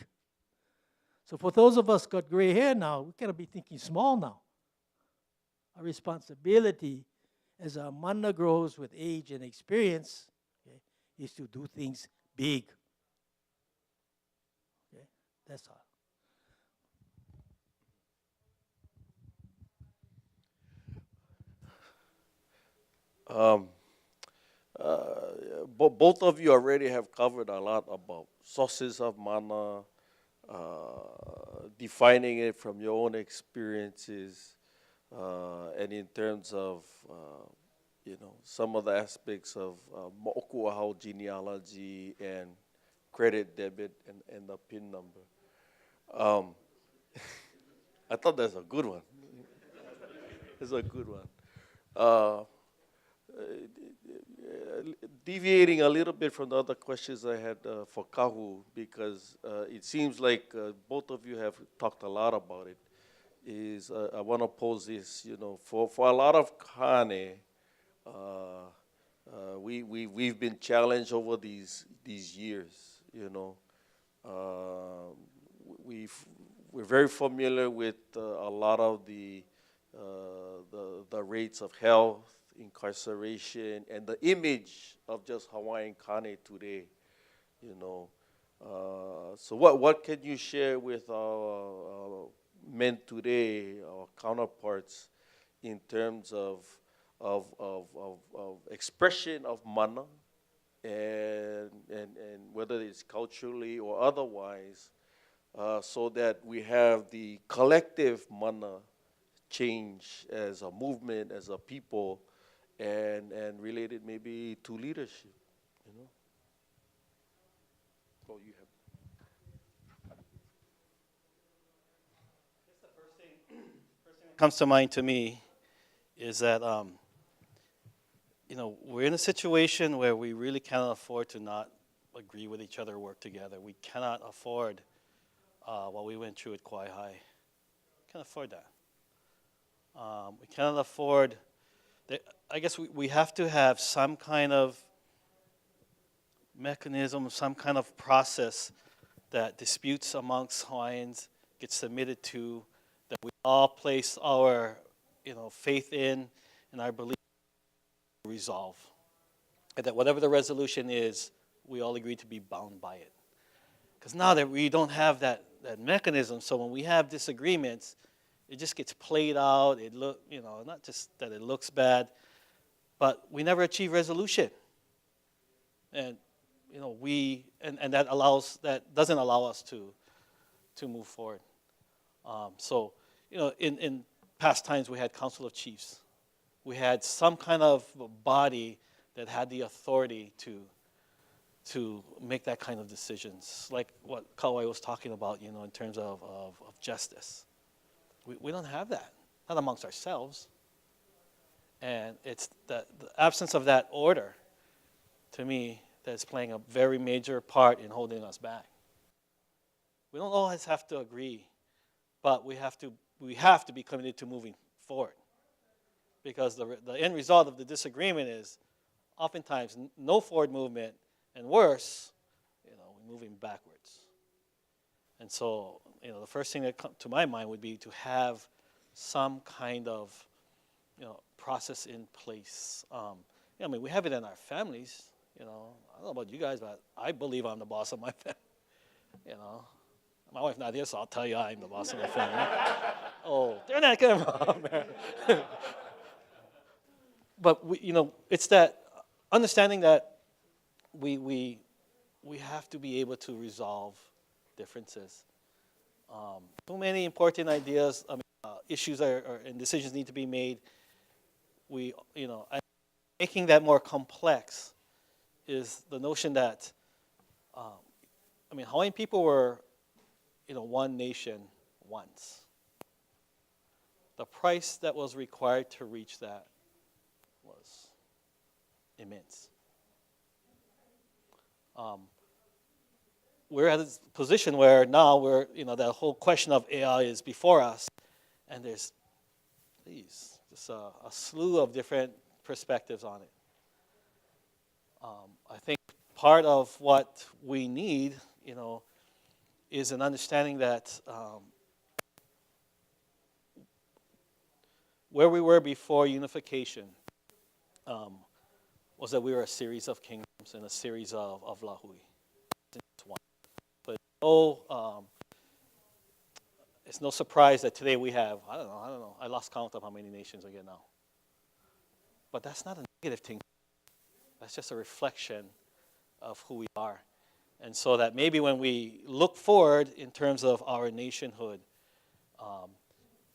[SPEAKER 4] So for those of us got gray hair now, we gotta be thinking small now. Our responsibility as our mana grows with age and experience, okay, is to do things big. Okay, that's
[SPEAKER 1] all. Both of you already have covered a lot about sources of mana, defining it from your own experiences, and in terms of some of the aspects of mo'okuahau genealogy and credit, debit, and the PIN number. I thought that's a good one. It's a good one. Deviating a little bit from the other questions I had for Kahu, because it seems like both of you have talked a lot about it, is I want to pose this, for a lot of Kane, we've been challenged over these years, we're very familiar with a lot of the rates of health, incarceration, and the image of just Hawaiian Kane today, So what can you share with our men today, our counterparts, in terms of expression of mana, and whether it's culturally or otherwise, so that we have the collective mana change as a movement, as a people, and related maybe to leadership, Oh, you have.
[SPEAKER 3] I guess the first thing that comes to mind to me is that, we're in a situation where we really cannot afford to not agree with each other, work together. We cannot afford what we went through at Kauai High. We can't afford that. We cannot afford. I guess we have to have some kind of mechanism, some kind of process that disputes amongst Hawaiians get submitted to, that we all place our faith in and our belief to resolve. And that whatever the resolution is, we all agree to be bound by it. Because now that we don't have that mechanism, so when we have disagreements, it just gets played out. It not just that it looks bad, but we never achieve resolution. And that doesn't allow us to move forward. In past times we had Council of Chiefs. We had some kind of body that had the authority to make that kind of decisions, like what Kauai was talking about, in terms of justice. We don't have that, not amongst ourselves. And it's the absence of that order, to me, that's playing a very major part in holding us back. We don't always have to agree, but we have to be committed to moving forward. Because the end result of the disagreement is oftentimes no forward movement, and worse, we're moving backwards. And so, the first thing that comes to my mind would be to have some kind of, process in place. I mean, we have it in our families, you know. I don't know about you guys, but I believe I'm the boss of my family, you know. My wife's not here, so I'll tell you I'm the boss of my family. Oh, turn that camera on, man. But, you know, it's that understanding that we have to be able to resolve differences. Too many important ideas, issues and decisions need to be made. Making that more complex is the notion that, Hawaiian people were, one nation once. The price that was required to reach that was immense. We're at a position where now that whole question of ʻAha is before us, and there's just a slew of different perspectives on it. I think part of what we need, is an understanding that where we were before unification was that we were a series of kingdoms and a series of lahui. But it's no surprise that today we have, I don't know, I lost count of how many nations we get now. But that's not a negative thing. That's just a reflection of who we are. And so that maybe when we look forward in terms of our nationhood,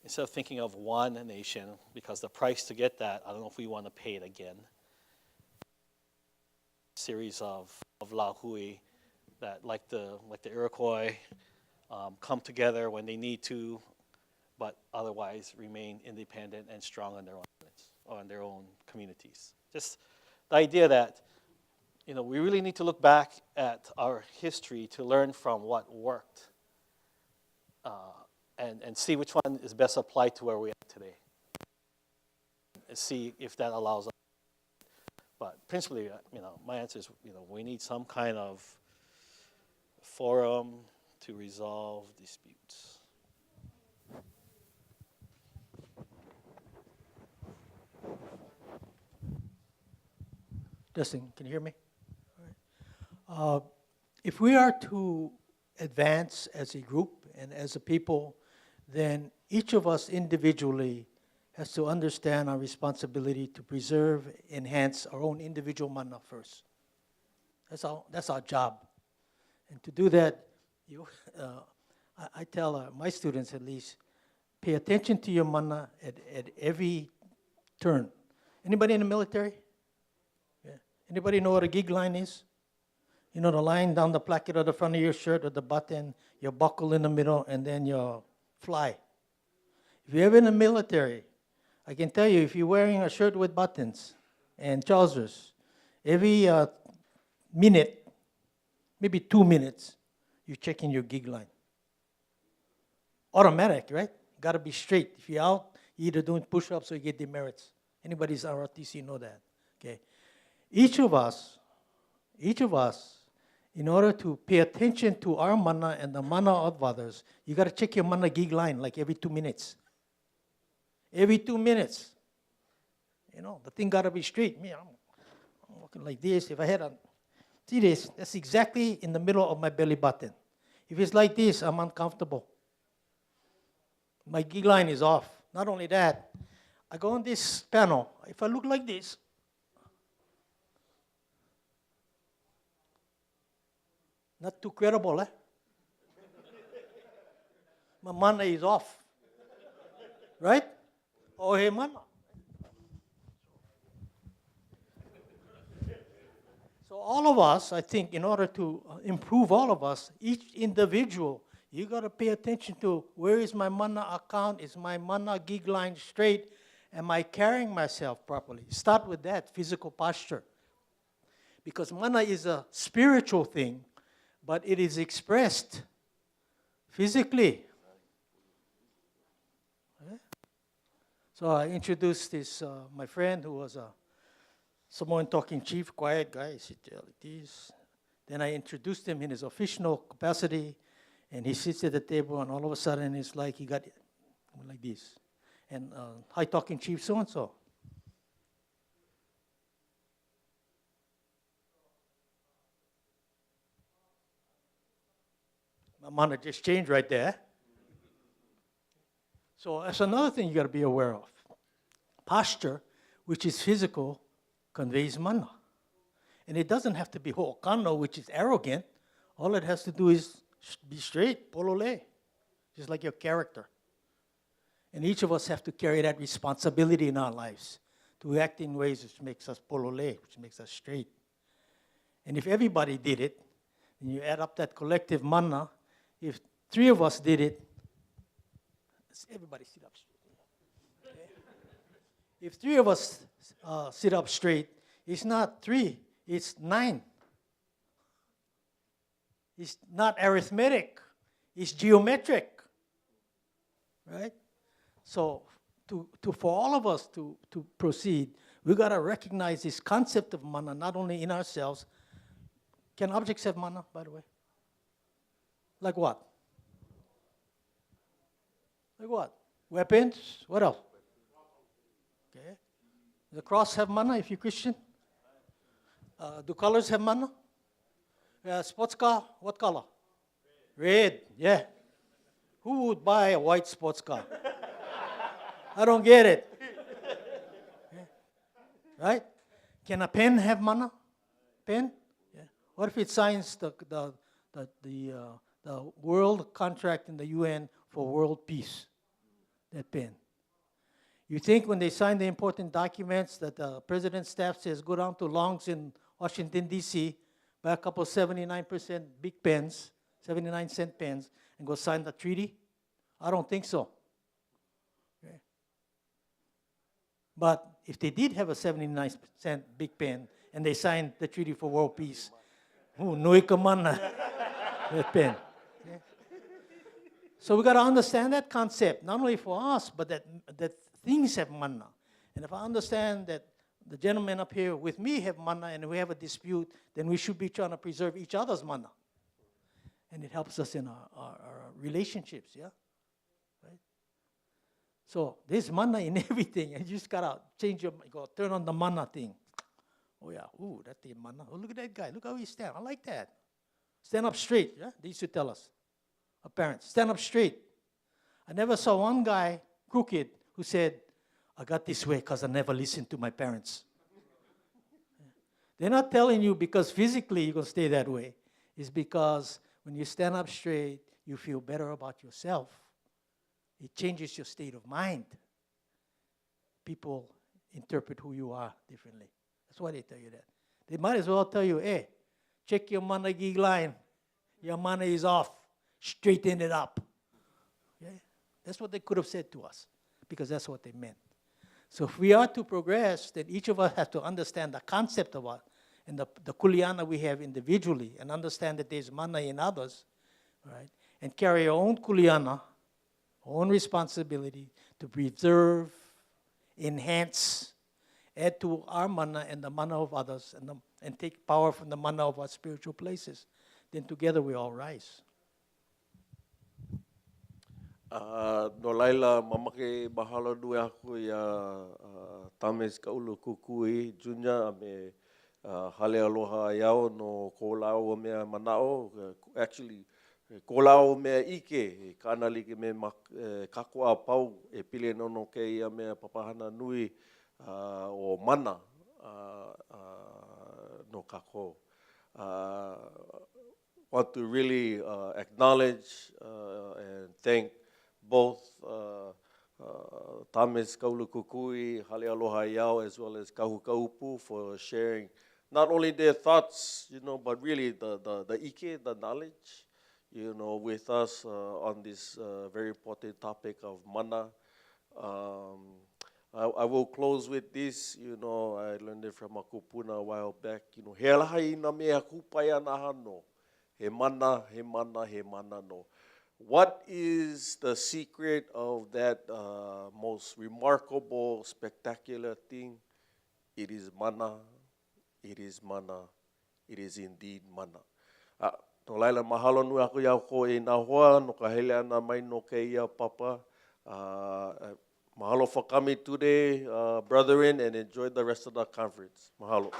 [SPEAKER 3] instead of thinking of one nation, because the price to get that, I don't know if we want to pay it again. A series of lahui that, like the Iroquois, come together when they need to, but otherwise remain independent and strong on their own limits or in their own communities. Just the idea that we really need to look back at our history to learn from what worked and see which one is best applied to where we are today. And see if that allows us. But principally, my answer is, we need some kind of forum to resolve disputes.
[SPEAKER 4] Justin, can you hear me? All right. If we are to advance as a group and as a people, then each of us individually has to understand our responsibility to preserve, enhance our own individual mana first. That's our job. And to do that, I tell my students at least, pay attention to your mana at every turn. Anybody in the military? Yeah. Anybody know what a gig line is? You know, the line down the placket of the front of your shirt or the button, your buckle in the middle, and then your fly. If you're ever in the military, I can tell you, if you're wearing a shirt with buttons and trousers, every minute, maybe 2 minutes, you're checking your gig line. Automatic, right? Got to be straight. If you're out, you're either doing push-ups or you get demerits. Anybody's ROTC know that. Okay. Each of us, in order to pay attention to our mana and the mana of others, you got to check your mana gig line like every 2 minutes. Every 2 minutes. The thing got to be straight. Me, I'm walking like this. If I had see this, that's exactly in the middle of my belly button. If it's like this, I'm uncomfortable. My gig line is off. Not only that, I go on this panel. If I look like this, not too credible, eh? My mana is off. Right? Oh, hey, mana. So all of us, I think, in order to improve all of us, each individual, you got to pay attention to where is my mana account? Is my mana gig line straight? Am I carrying myself properly? Start with that, physical posture. Because mana is a spiritual thing, but it is expressed physically. Okay? So I introduced this, my friend who was a Samoan talking chief, quiet guy, sit there like this. Then I introduced him in his official capacity, and he sits at the table, and all of a sudden it's like he got like this. And high talking chief so-and-so. Mana just changed right there. So that's another thing you got to be aware of. Posture, which is physical, conveys mana. And it doesn't have to be ho'okano, which is arrogant. All it has to do is be straight, polole, just like your character. And each of us have to carry that responsibility in our lives to act in ways which makes us polole, which makes us straight. And if everybody did it, and you add up that collective mana, if 3 of us did it, everybody sit up straight. Okay? If 3 of us sit up straight, it's not 3, it's 9. It's not arithmetic, it's geometric, right? So for all of us to proceed, we got to recognize this concept of mana, not only in ourselves. Can objects have mana, by the way? Like what? Like what? Weapons? What else? Okay. Does the cross have mana if you're Christian? Do colors have mana? Sports car, what color? Red, yeah. Who would buy a white sports car? I don't get it. Okay. Right? Can a pen have mana? Pen? Yeah. What if it signs the world contract in the UN for world peace? That pen. You think when they sign the important documents that the president's staff says go down to Long's in Washington, D.C., buy a couple 79% big pens, 79-cent pens, and go sign the treaty? I don't think so. Okay. But if they did have a 79-cent big pen and they signed the Treaty for World Peace, nui ka mana, that pen. Okay. So we got to understand that concept, not only for us, but that things have mana. And if I understand that the gentlemen up here with me have mana and we have a dispute, then we should be trying to preserve each other's mana. And it helps us in our relationships, yeah? Right? So there's mana in everything, and you just got to turn on the mana thing. Oh yeah, ooh, that's the mana. Oh, look at that guy. Look how he stands. I like that. Stand up straight, yeah? They used to tell us, our parents, stand up straight. I never saw one guy, crooked, who said, I got this way because I never listened to my parents. They're not telling you because physically you're going to stay that way. It's because when you stand up straight, you feel better about yourself. It changes your state of mind. People interpret who you are differently. That's why they tell you that. They might as well tell you, hey, check your mana gig line. Your mana is off. Straighten it up. Okay? That's what they could have said to us because that's what they meant. So if we are to progress, then each of us has to understand the concept of it and the kuleana we have individually and understand that there's mana in others, right? And carry our own kuleana, own responsibility to preserve, enhance, add to our mana and the mana of others and take power from the mana of our spiritual places. Then together we all rise.
[SPEAKER 1] No laila, mamake mahalo nui aku ia Tames Kaulukukui Junior me Halealoha Ayau no kolau mea manao. Actually, kolau mea ike, kana like me kakua pau e pile nono ke ia mea papahana nui o mana no kako. Want to really acknowledge and thank both Tames Kaulukukui, Halealoha Ayau, as well as Kaʻupu for sharing not only their thoughts, but really the ike, the knowledge, with us on this very important topic of mana. I will close with this. I learned it from a kupuna a while back. He alaha ina mea kupai ana hano. He mana, he mana, he mana no. What is the secret of that most remarkable, spectacular thing? It is mana, it is mana, it is indeed mana. No laila mahalo nui aku iau ko e nā hoa, no ka hele ana mai no ke ia papa. Mahalo for coming today, brethren, and enjoy the rest of the conference. Mahalo.